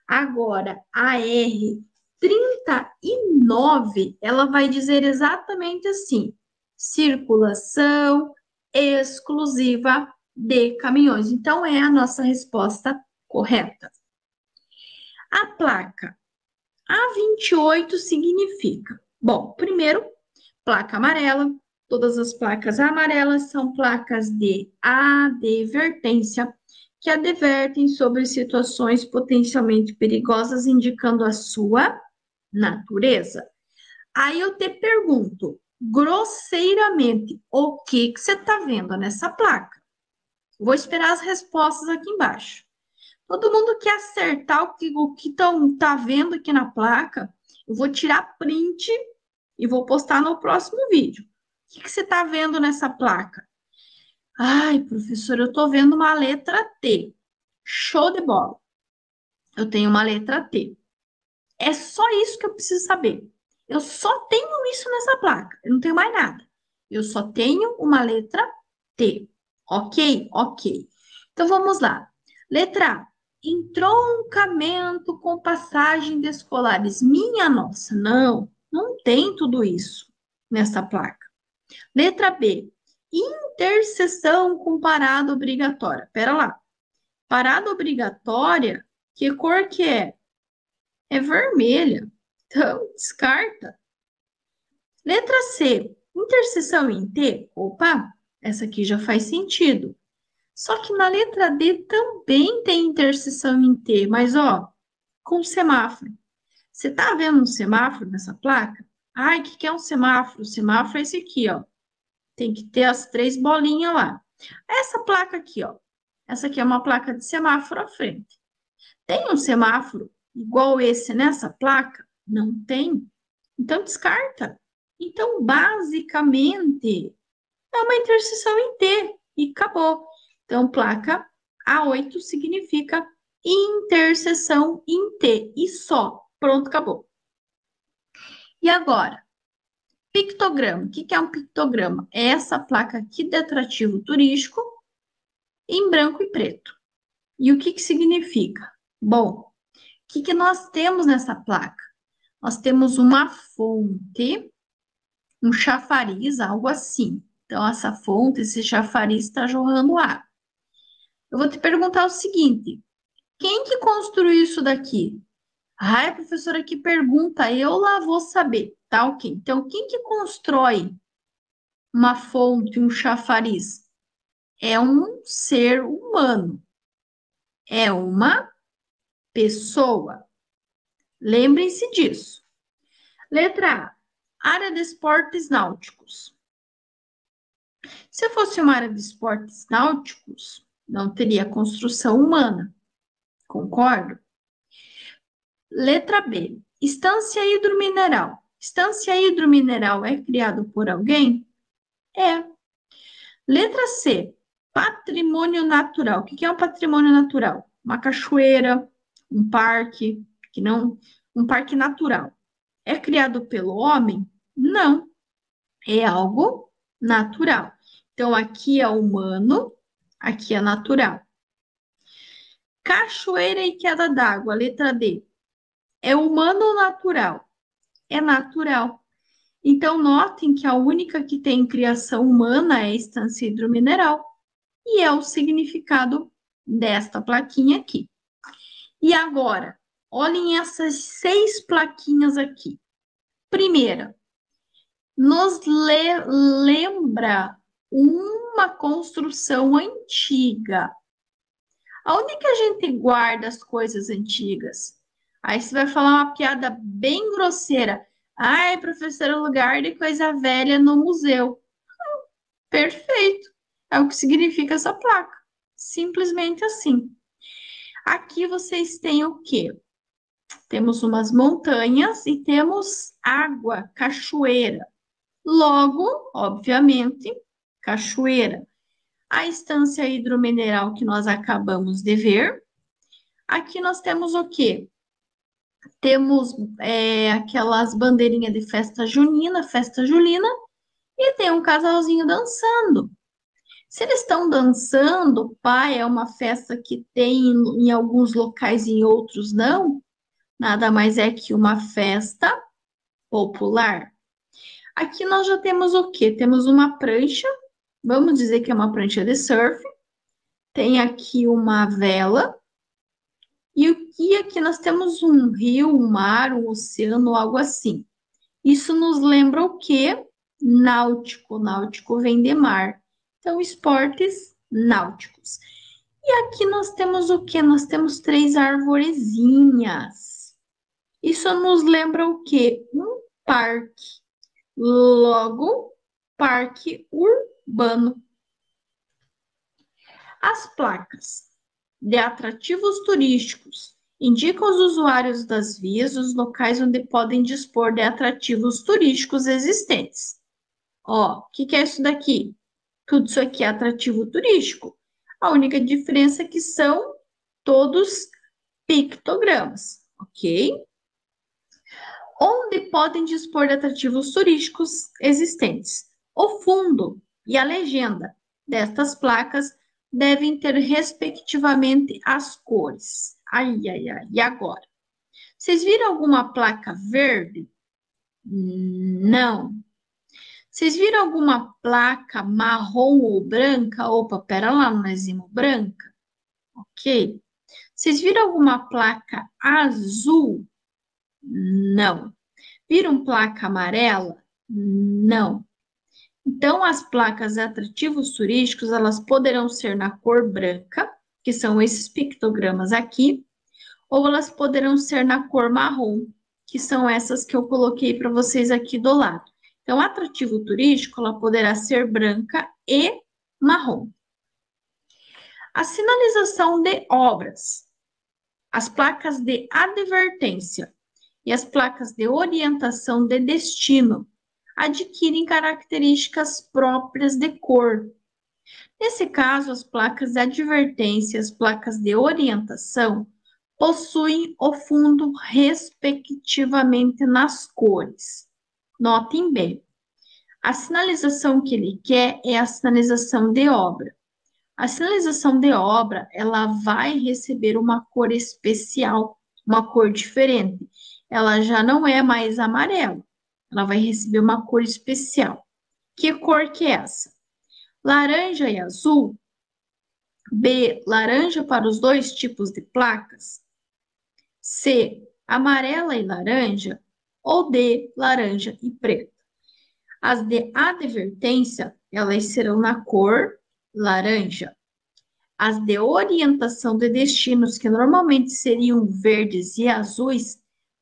Agora, a R39, ela vai dizer exatamente assim: circulação exclusiva de caminhões. Então, é a nossa resposta correta. A placa A28 significa, bom, primeiro, placa amarela. Todas as placas amarelas são placas de advertência, que advertem sobre situações potencialmente perigosas, indicando a sua natureza. Aí eu te pergunto, grosseiramente, o que você está vendo nessa placa? Vou esperar as respostas aqui embaixo. Todo mundo quer acertar o que tá vendo aqui na placa. Eu vou tirar print e vou postar no próximo vídeo. O que você está vendo nessa placa? Ai, professor, eu estou vendo uma letra T. Show de bola. Eu tenho uma letra T. É só isso que eu preciso saber. Eu só tenho isso nessa placa. Eu não tenho mais nada. Eu só tenho uma letra T. Ok? Ok. Então vamos lá. Letra A. Entroncamento com passagem de escolares. Minha nossa, não. Não tem tudo isso nessa placa. Letra B. Interseção com parada obrigatória. Pera lá. Parada obrigatória, que cor que é? É vermelha. Então, descarta. Letra C. Interseção em T. Opa, essa aqui já faz sentido. Só que na letra D também tem interseção em T, mas ó, com semáforo. Você tá vendo um semáforo nessa placa? Ai, o que é um semáforo? O semáforo é esse aqui, ó. Tem que ter as três bolinhas lá. Essa placa aqui, ó. Essa aqui é uma placa de semáforo à frente. Tem um semáforo igual esse nessa placa? Não tem. Então, descarta. Então, basicamente, é uma interseção em T e acabou. Então, placa A8 significa interseção em T e só. Pronto, acabou. E agora? Pictograma. O que é um pictograma? É essa placa aqui de atrativo turístico em branco e preto. E o que significa? Bom, o que nós temos nessa placa? Nós temos uma fonte, um chafariz, algo assim. Então, essa fonte, esse chafariz está jorrando água. Eu vou te perguntar o seguinte: quem que construiu isso daqui? Ai, a professora que pergunta, eu lá vou saber. Tá, ok. Então, quem que constrói uma fonte, um chafariz? É um ser humano. É uma pessoa. Lembrem-se disso. Letra A, área de esportes náuticos. Se fosse uma área de esportes náuticos, não teria construção humana. Concordo? Letra B, estância hidromineral. Estância hidromineral é criado por alguém? É. Letra C, patrimônio natural. O que é um patrimônio natural? Uma cachoeira, um parque, que não, um parque natural. É criado pelo homem? Não. É algo natural. Então, aqui é humano, aqui é natural. Cachoeira e queda d'água, letra D. É humano ou natural? É natural. Então, notem que a única que tem criação humana é a estância hidromineral. E é o significado desta plaquinha aqui. E agora, olhem essas 6 plaquinhas aqui. Primeira, nos lembra uma construção antiga. Aonde que a gente guarda as coisas antigas? Aí você vai falar uma piada bem grosseira. Ai, professora, lugar de coisa velha no museu. Perfeito. É o que significa essa placa. Simplesmente assim. Aqui vocês têm o quê? Temos umas montanhas e temos água, cachoeira. Logo, obviamente, cachoeira. A estância hidromineral que nós acabamos de ver. Aqui nós temos o quê? temos aquelas bandeirinhas de festa junina, e tem um casalzinho dançando. Se eles estão dançando, pai, é uma festa que tem em alguns locais e em outros não, nada mais é que uma festa popular. Aqui nós já temos o quê? Temos uma prancha, vamos dizer que é uma prancha de surf, tem aqui uma vela, e aqui nós temos um rio, um mar, um oceano, algo assim. Isso nos lembra o quê? Náutico. Náutico vem de mar. Então, esportes náuticos. E aqui nós temos o quê? Nós temos 3 arvorezinhas. Isso nos lembra o quê? Um parque. Logo, parque urbano. As placas de atrativos turísticos indicam aos usuários das vias os locais onde podem dispor de atrativos turísticos existentes. Ó, o que é isso daqui? Tudo isso aqui é atrativo turístico. A única diferença é que são todos pictogramas, ok? Onde podem dispor de atrativos turísticos existentes. O fundo e a legenda destas placas devem ter, respectivamente, as cores. Ai, ai, ai. E agora? Vocês viram alguma placa verde? Não. Vocês viram alguma placa marrom ou branca? Opa, pera lá, nós vimos branca. Ok. Vocês viram alguma placa azul? Não. Viram placa amarela? Não. Então, as placas de atrativos turísticos, elas poderão ser na cor branca, que são esses pictogramas aqui, ou elas poderão ser na cor marrom, que são essas que eu coloquei para vocês aqui do lado. Então, atrativo turístico, ela poderá ser branca e marrom. A sinalização de obras, as placas de advertência e as placas de orientação de destino adquirem características próprias de cor. Nesse caso, as placas de advertência e as placas de orientação possuem o fundo respectivamente nas cores. Notem bem, a sinalização que ele quer é a sinalização de obra. A sinalização de obra, ela vai receber uma cor especial, uma cor diferente. Ela já não é mais amarela, ela vai receber uma cor especial. Que cor que é essa? Laranja e azul. B, laranja para os dois tipos de placas. C, amarela e laranja. Ou D, laranja e preta. As de advertência, elas serão na cor laranja. As de orientação de destinos, que normalmente seriam verdes e azuis,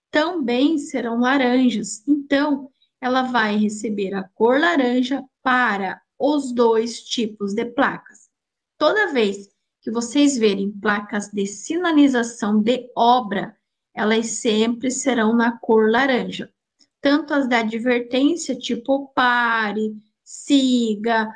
também serão laranjas. Então, ela vai receber a cor laranja para os dois tipos de placas. Toda vez que vocês verem placas de sinalização de obra, elas sempre serão na cor laranja. Tanto as de advertência, tipo pare, siga,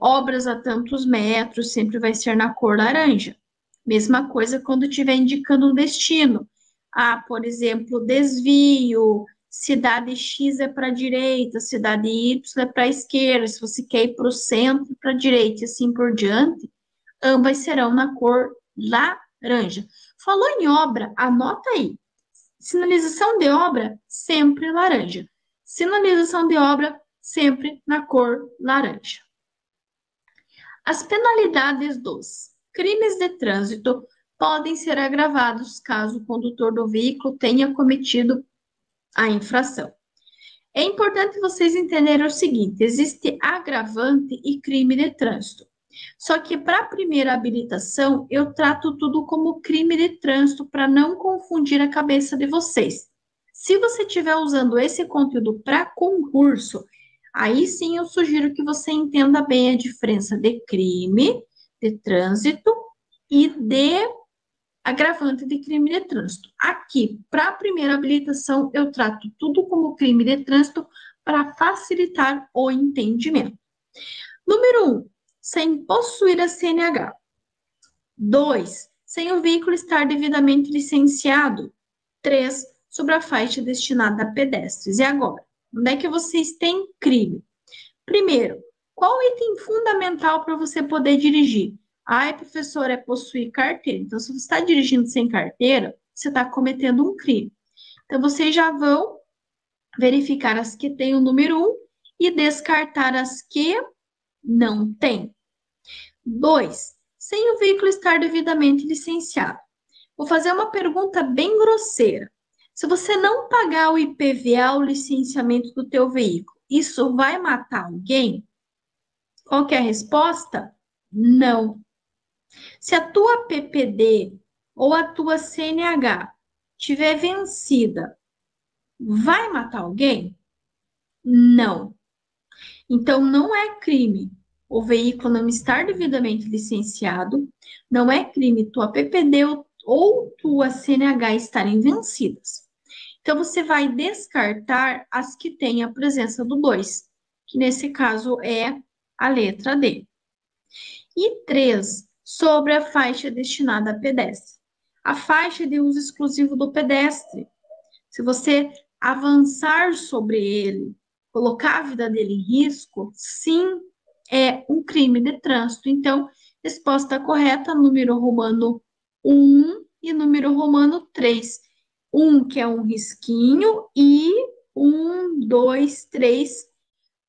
obras a tantos metros, sempre vai ser na cor laranja. Mesma coisa quando estiver indicando um destino. Ah, por exemplo, desvio, cidade X é para a direita, cidade Y é para a esquerda, se você quer ir para o centro, para a direita e assim por diante, ambas serão na cor laranja. Falou em obra, anota aí. Sinalização de obra, sempre laranja. Sinalização de obra, sempre na cor laranja. As penalidades dos crimes de trânsito podem ser agravados caso o condutor do veículo tenha cometido a infração. É importante vocês entenderem o seguinte: existe agravante e crime de trânsito. Só que para a primeira habilitação, eu trato tudo como crime de trânsito para não confundir a cabeça de vocês. Se você estiver usando esse conteúdo para concurso, aí sim eu sugiro que você entenda bem a diferença de crime de trânsito e de agravante de crime de trânsito. Aqui, para a primeira habilitação, eu trato tudo como crime de trânsito para facilitar o entendimento. Número 1, sem possuir a CNH. 2, sem o veículo estar devidamente licenciado. 3, sobre a faixa destinada a pedestres. E agora? Onde é que vocês têm crime? Primeiro, qual o item fundamental para você poder dirigir? Ai, professor, é possuir carteira. Então, se você está dirigindo sem carteira, você está cometendo um crime. Então, vocês já vão verificar as que têm o número 1 e descartar as que não têm. 2, sem o veículo estar devidamente licenciado. Vou fazer uma pergunta bem grosseira. Se você não pagar o IPVA, o licenciamento do teu veículo, isso vai matar alguém? Qual que é a resposta? Não. Se a tua PPD ou a tua CNH tiver vencida, vai matar alguém? Não. Então, não é crime o veículo não estar devidamente licenciado, não é crime tua PPD ou tua CNH estarem vencidas. Então, você vai descartar as que têm a presença do 2, que nesse caso é a letra D. E 3, sobre a faixa destinada a pedestre. A faixa de uso exclusivo do pedestre. Se você avançar sobre ele, colocar a vida dele em risco, sim, é um crime de trânsito. Então, resposta correta, número romano 1 e número romano 3. 1, que é um risquinho, e 1, 2, 3.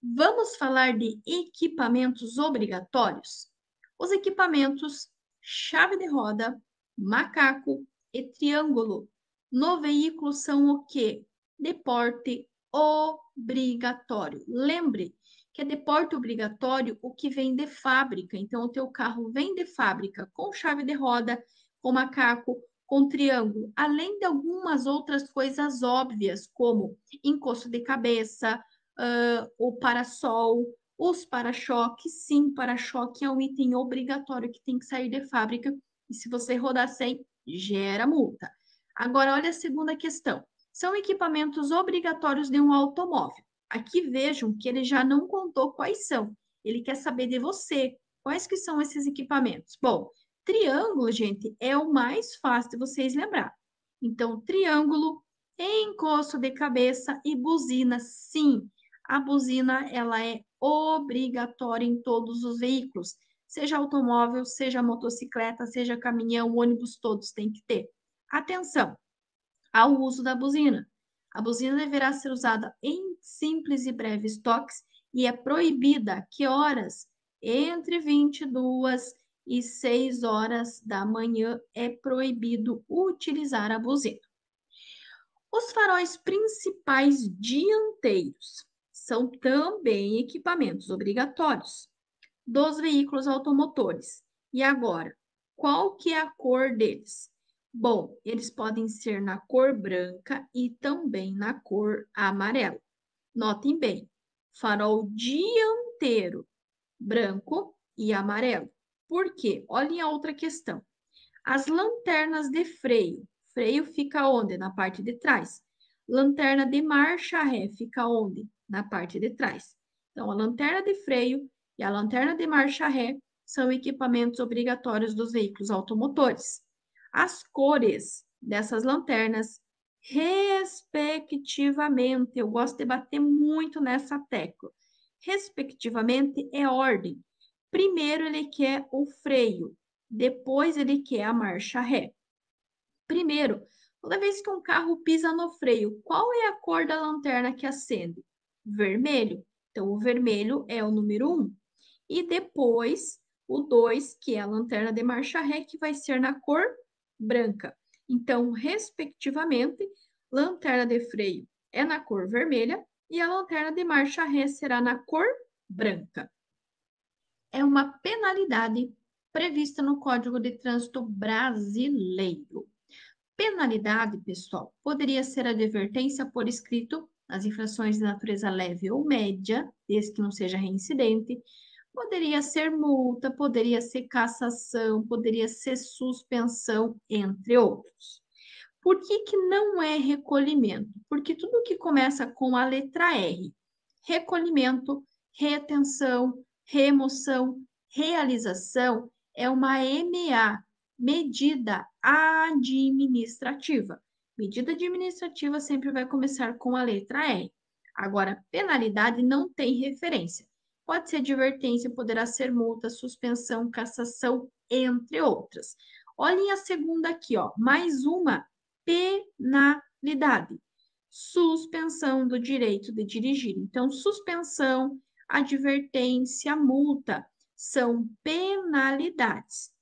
Vamos falar de equipamentos obrigatórios? Os equipamentos chave de roda, macaco e triângulo no veículo são o quê? De porte obrigatório. Lembre que é de porte obrigatório o que vem de fábrica. Então, o teu carro vem de fábrica com chave de roda, com macaco, com triângulo, além de algumas outras coisas óbvias, como encosto de cabeça, o parasol, os para-choques. Sim, para-choque é um item obrigatório que tem que sair de fábrica. E se você rodar sem, gera multa. Agora, olha a segunda questão. São equipamentos obrigatórios de um automóvel. Aqui vejam que ele já não contou quais são. Ele quer saber de você. Quais que são esses equipamentos? Bom, triângulo, gente, é o mais fácil de vocês lembrar. Então, triângulo, encosto de cabeça e buzina, sim. A buzina, ela é obrigatória em todos os veículos. Seja automóvel, seja motocicleta, seja caminhão, ônibus, todos têm que ter. Atenção ao uso da buzina. A buzina deverá ser usada em simples e breves toques e é proibida. Que horas? Entre 22 e 6 horas da manhã é proibido utilizar a buzina. Os faróis principais dianteiros são também equipamentos obrigatórios dos veículos automotores. E agora, qual que é a cor deles? Bom, eles podem ser na cor branca e também na cor amarela. Notem bem, farol dianteiro, branco e amarelo. Por quê? Olhem a outra questão. As lanternas de freio. Freio fica onde? Na parte de trás. Lanterna de marcha ré fica onde? Na parte de trás. Então, a lanterna de freio e a lanterna de marcha ré são equipamentos obrigatórios dos veículos automotores. As cores dessas lanternas, respectivamente, eu gosto de bater muito nessa tecla. Respectivamente é ordem. Primeiro ele quer o freio, depois ele quer a marcha ré. Primeiro, toda vez que um carro pisa no freio, qual é a cor da lanterna que acende? Vermelho. Então, o vermelho é o número 1. E depois, o 2, que é a lanterna de marcha ré, que vai ser na cor branca. Então, respectivamente, lanterna de freio é na cor vermelha e a lanterna de marcha ré será na cor branca. É uma penalidade prevista no Código de Trânsito Brasileiro. Penalidade, pessoal, poderia ser advertência por escrito nas infrações de natureza leve ou média, desde que não seja reincidente, poderia ser multa, poderia ser cassação, poderia ser suspensão, entre outros. Por que que não é recolhimento? Porque tudo que começa com a letra R, recolhimento, retenção, remoção, realização, é uma MA. medida administrativa. Medida administrativa sempre vai começar com a letra R. Agora, penalidade não tem referência. Pode ser advertência, poderá ser multa, suspensão, cassação, entre outras. Olhem a segunda aqui, ó. Mais uma penalidade. Suspensão do direito de dirigir. Então, suspensão, advertência, multa são penalidades.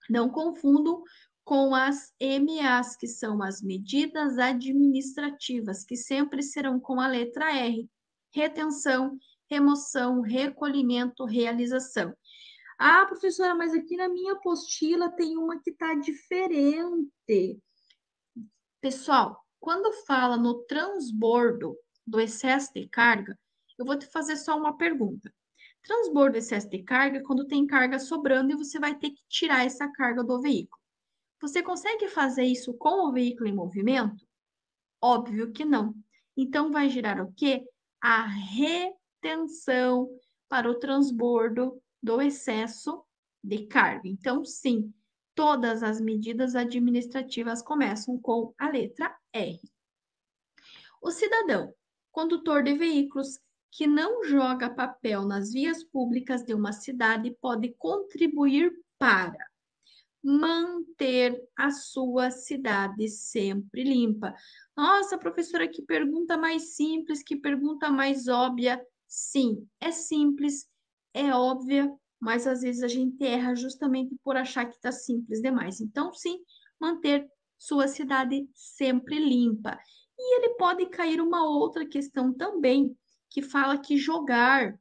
Não confundam com as MAs, que são as medidas administrativas, que sempre serão com a letra R. Retenção, remoção, recolhimento, realização. Ah, professora, mas aqui na minha apostila tem uma que está diferente. Pessoal, quando fala no transbordo do excesso de carga, eu vou te fazer só uma pergunta. Transbordo, excesso de carga, é quando tem carga sobrando e você vai ter que tirar essa carga do veículo. Você consegue fazer isso com o veículo em movimento? Óbvio que não. Então, vai gerar o quê? A retenção para o transbordo do excesso de carga. Então, sim, todas as medidas administrativas começam com a letra R. O cidadão, condutor de veículos que não joga papel nas vias públicas de uma cidade, pode contribuir para manter a sua cidade sempre limpa. Nossa, professora, que pergunta mais simples, que pergunta mais óbvia. Sim, é simples, é óbvia, mas às vezes a gente erra justamente por achar que está simples demais. Então, sim, manter sua cidade sempre limpa. E ele pode cair uma outra questão também, que fala que jogar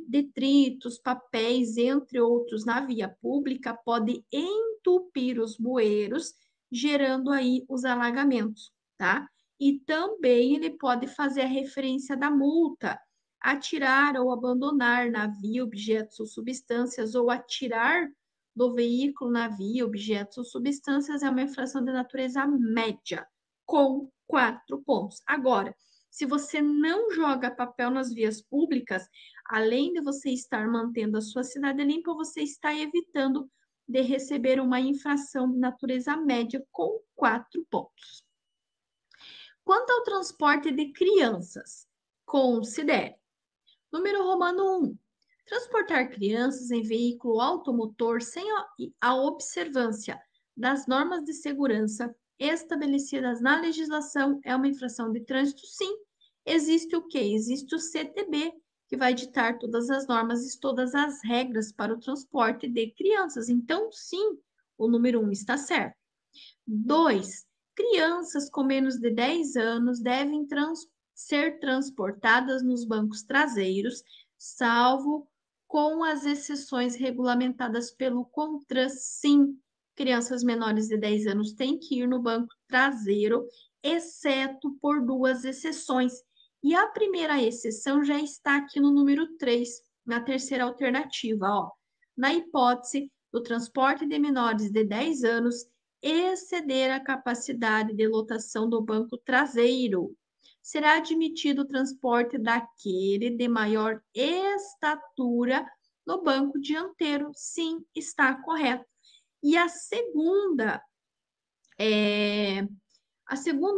detritos, papéis, entre outros, na via pública, pode entupir os bueiros, gerando aí os alagamentos, tá? E também ele pode fazer a referência da multa, atirar ou abandonar na via objetos ou substâncias, ou atirar do veículo na via objetos ou substâncias é uma infração de natureza média, com 4 pontos. Agora, se você não joga papel nas vias públicas, além de você estar mantendo a sua cidade limpa, você está evitando de receber uma infração de natureza média com 4 pontos. Quanto ao transporte de crianças, considere. Número romano 1. Transportar crianças em veículo automotor sem a observância das normas de segurança estabelecidas na legislação é uma infração de trânsito? Sim. Existe o quê? Existe o CTB, que vai ditar todas as normas e todas as regras para o transporte de crianças. Então, sim, o número 1 está certo. 2. Crianças com menos de 10 anos devem ser transportadas nos bancos traseiros, salvo com as exceções regulamentadas pelo CONTRAN. Sim, crianças menores de 10 anos têm que ir no banco traseiro, exceto por 2 exceções. E a primeira exceção já está aqui no número 3, na terceira alternativa, ó. Na hipótese do transporte de menores de 10 anos exceder a capacidade de lotação do banco traseiro, será admitido o transporte daquele de maior estatura no banco dianteiro. Sim, está correto. E a segunda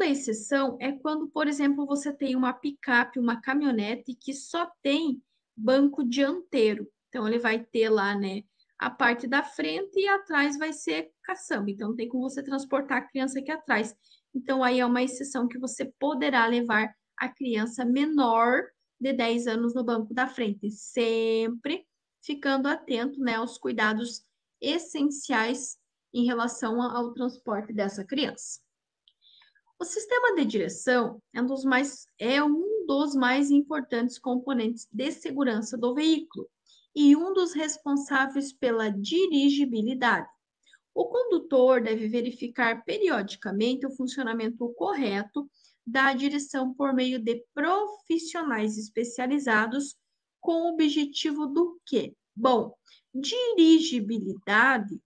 exceção é quando, por exemplo, você tem uma picape, uma caminhonete que só tem banco dianteiro. Então, ele vai ter lá, né, a parte da frente e atrás vai ser caçamba. Então, não tem como você transportar a criança aqui atrás. Então, aí é uma exceção que você poderá levar a criança menor de 10 anos no banco da frente, sempre ficando atento, né, aos cuidados essenciais em relação ao transporte dessa criança. O sistema de direção é um dos mais importantes componentes de segurança do veículo e um dos responsáveis pela dirigibilidade. O condutor deve verificar periodicamente o funcionamento correto da direção por meio de profissionais especializados com o objetivo do quê? Bom, dirigibilidade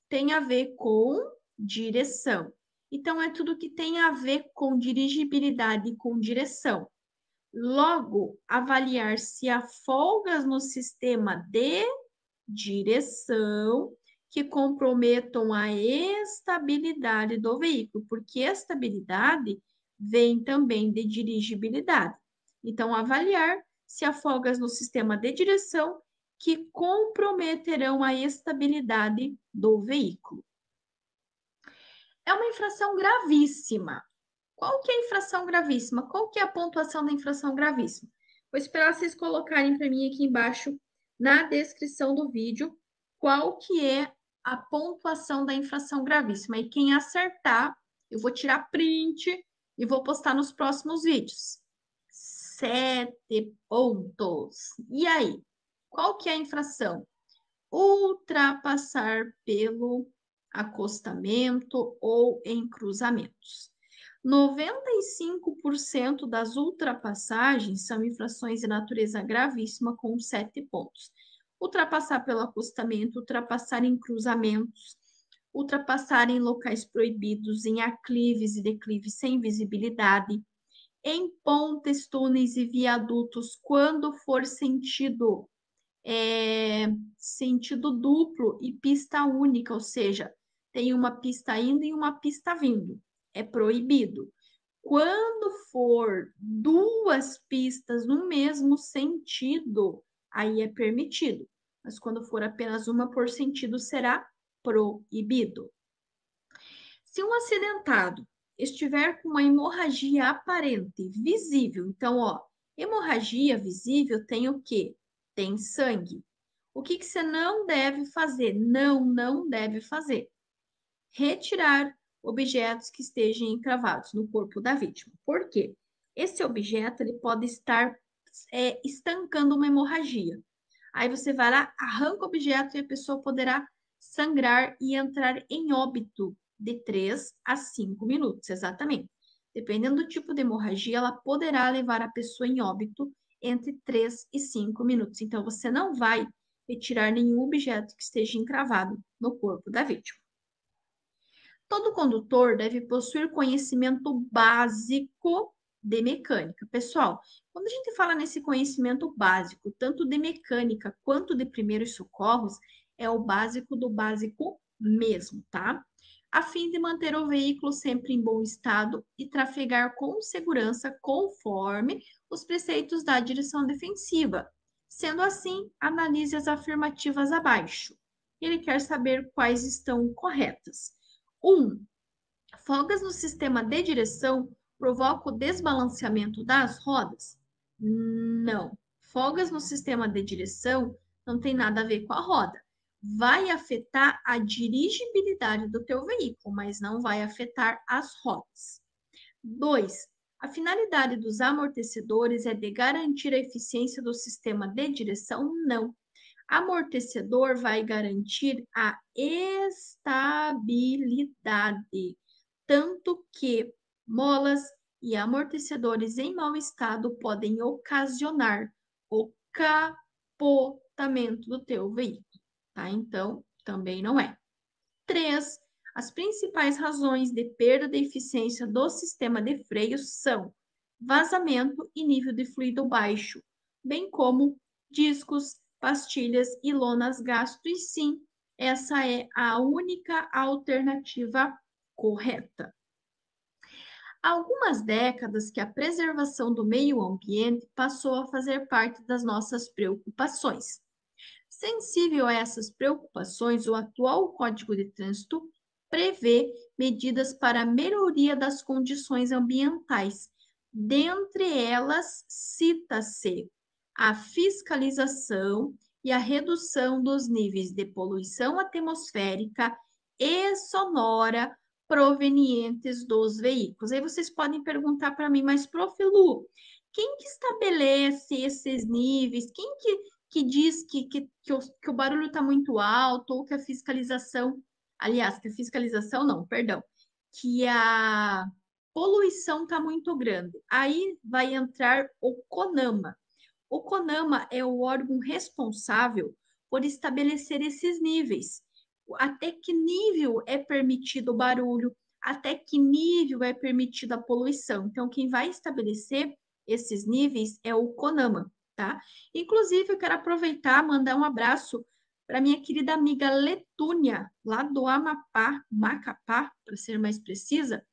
tem a ver com direção. Então, é tudo que tem a ver com dirigibilidade e com direção. Logo, avaliar se há folgas no sistema de direção que comprometam a estabilidade do veículo, porque estabilidade vem também de dirigibilidade. Então, avaliar se há folgas no sistema de direção que comprometerão a estabilidade do veículo. É uma infração gravíssima. Qual que é a infração gravíssima? Qual que é a pontuação da infração gravíssima? Vou esperar vocês colocarem para mim aqui embaixo na descrição do vídeo qual que é a pontuação da infração gravíssima. E quem acertar, eu vou tirar print e vou postar nos próximos vídeos. 7 pontos. E aí? Qual que é a infração? Ultrapassar pelo acostamento ou em cruzamentos. 95% das ultrapassagens são infrações de natureza gravíssima com 7 pontos. Ultrapassar pelo acostamento, ultrapassar em cruzamentos, ultrapassar em locais proibidos, em aclives e declives sem visibilidade, em pontes, túneis e viadutos, quando for sentido duplo e pista única, ou seja, tem uma pista indo e uma pista vindo. É proibido. Quando for duas pistas no mesmo sentido, aí é permitido. Mas quando for apenas uma por sentido, será proibido. Se um acidentado estiver com uma hemorragia aparente, visível, então, ó, hemorragia visível tem o quê? Tem sangue. O que que você não deve fazer? Não deve fazer. Retirar objetos que estejam encravados no corpo da vítima. Por quê? Esse objeto ele pode estar estancando uma hemorragia. Aí você vai lá, arranca o objeto e a pessoa poderá sangrar e entrar em óbito de 3 a 5 minutos, exatamente. Dependendo do tipo de hemorragia, ela poderá levar a pessoa em óbito entre 3 e 5 minutos. Então, você não vai retirar nenhum objeto que esteja encravado no corpo da vítima. Todo condutor deve possuir conhecimento básico de mecânica. Pessoal, quando a gente fala nesse conhecimento básico, tanto de mecânica quanto de primeiros socorros, é o básico do básico mesmo, tá? A fim de manter o veículo sempre em bom estado e trafegar com segurança conforme os preceitos da direção defensiva. Sendo assim, analise as afirmativas abaixo. Ele quer saber quais estão corretas. 1. Folgas no sistema de direção provocam o desbalanceamento das rodas? Não. Folgas no sistema de direção não tem nada a ver com a roda. Vai afetar a dirigibilidade do teu veículo, mas não vai afetar as rodas. 2. A finalidade dos amortecedores é de garantir a eficiência do sistema de direção? Não. Amortecedor vai garantir a estabilidade, tanto que molas e amortecedores em mau estado podem ocasionar o capotamento do teu veículo, tá? Então, também não é. 3. As principais razões de perda de eficiência do sistema de freios são vazamento e nível de fluido baixo, bem como discos, pastilhas e lonas gasto, e sim, essa é a única alternativa correta. Há algumas décadas que a preservação do meio ambiente passou a fazer parte das nossas preocupações. Sensível a essas preocupações, o atual Código de Trânsito prevê medidas para a melhoria das condições ambientais. Dentre elas, cita-se a fiscalização e a redução dos níveis de poluição atmosférica e sonora provenientes dos veículos. Aí vocês podem perguntar para mim, mas, prof. Lu, quem que estabelece esses níveis? Quem que diz que o barulho está muito alto ou que a fiscalização, aliás, que a fiscalização não, perdão, que a poluição está muito grande? Aí vai entrar o CONAMA. O CONAMA é o órgão responsável por estabelecer esses níveis. Até que nível é permitido o barulho, até que nível é permitida a poluição. Então, quem vai estabelecer esses níveis é o CONAMA, tá? Inclusive, eu quero aproveitar, mandar um abraço para minha querida amiga Letúnia, lá do Amapá, Macapá, para ser mais precisa.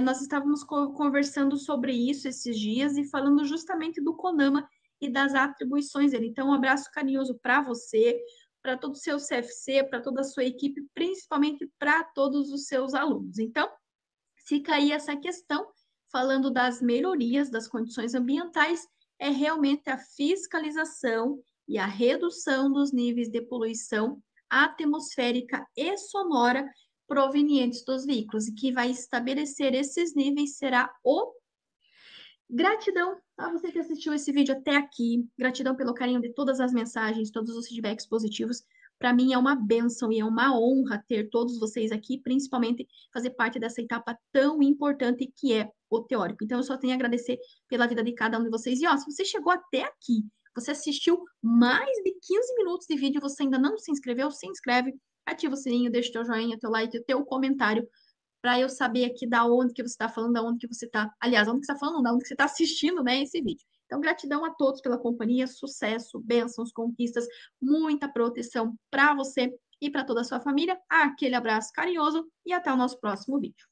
Nós estávamos conversando sobre isso esses dias e falando justamente do CONAMA e das atribuições dele. Então, um abraço carinhoso para você, para todo o seu CFC, para toda a sua equipe, principalmente para todos os seus alunos. Então, fica aí essa questão, falando das melhorias das condições ambientais, é realmente a fiscalização e a redução dos níveis de poluição atmosférica e sonora provenientes dos veículos, e que vai estabelecer esses níveis será o gratidão a você que assistiu esse vídeo até aqui. Gratidão pelo carinho de todas as mensagens, todos os feedbacks positivos. Para mim é uma bênção e é uma honra ter todos vocês aqui, principalmente fazer parte dessa etapa tão importante que é o teórico. Então, eu só tenho a agradecer pela vida de cada um de vocês. E, ó, se você chegou até aqui, você assistiu mais de 15 minutos de vídeo, você ainda não se inscreveu, se inscreve, ativa o sininho, deixa o teu joinha, teu like, o teu comentário para eu saber aqui da onde que você está falando, da onde que você está, aliás, onde que você está falando, da onde que você está assistindo, né, esse vídeo. Então, gratidão a todos pela companhia, sucesso, bênçãos, conquistas, muita proteção para você e para toda a sua família. Aquele abraço carinhoso e até o nosso próximo vídeo.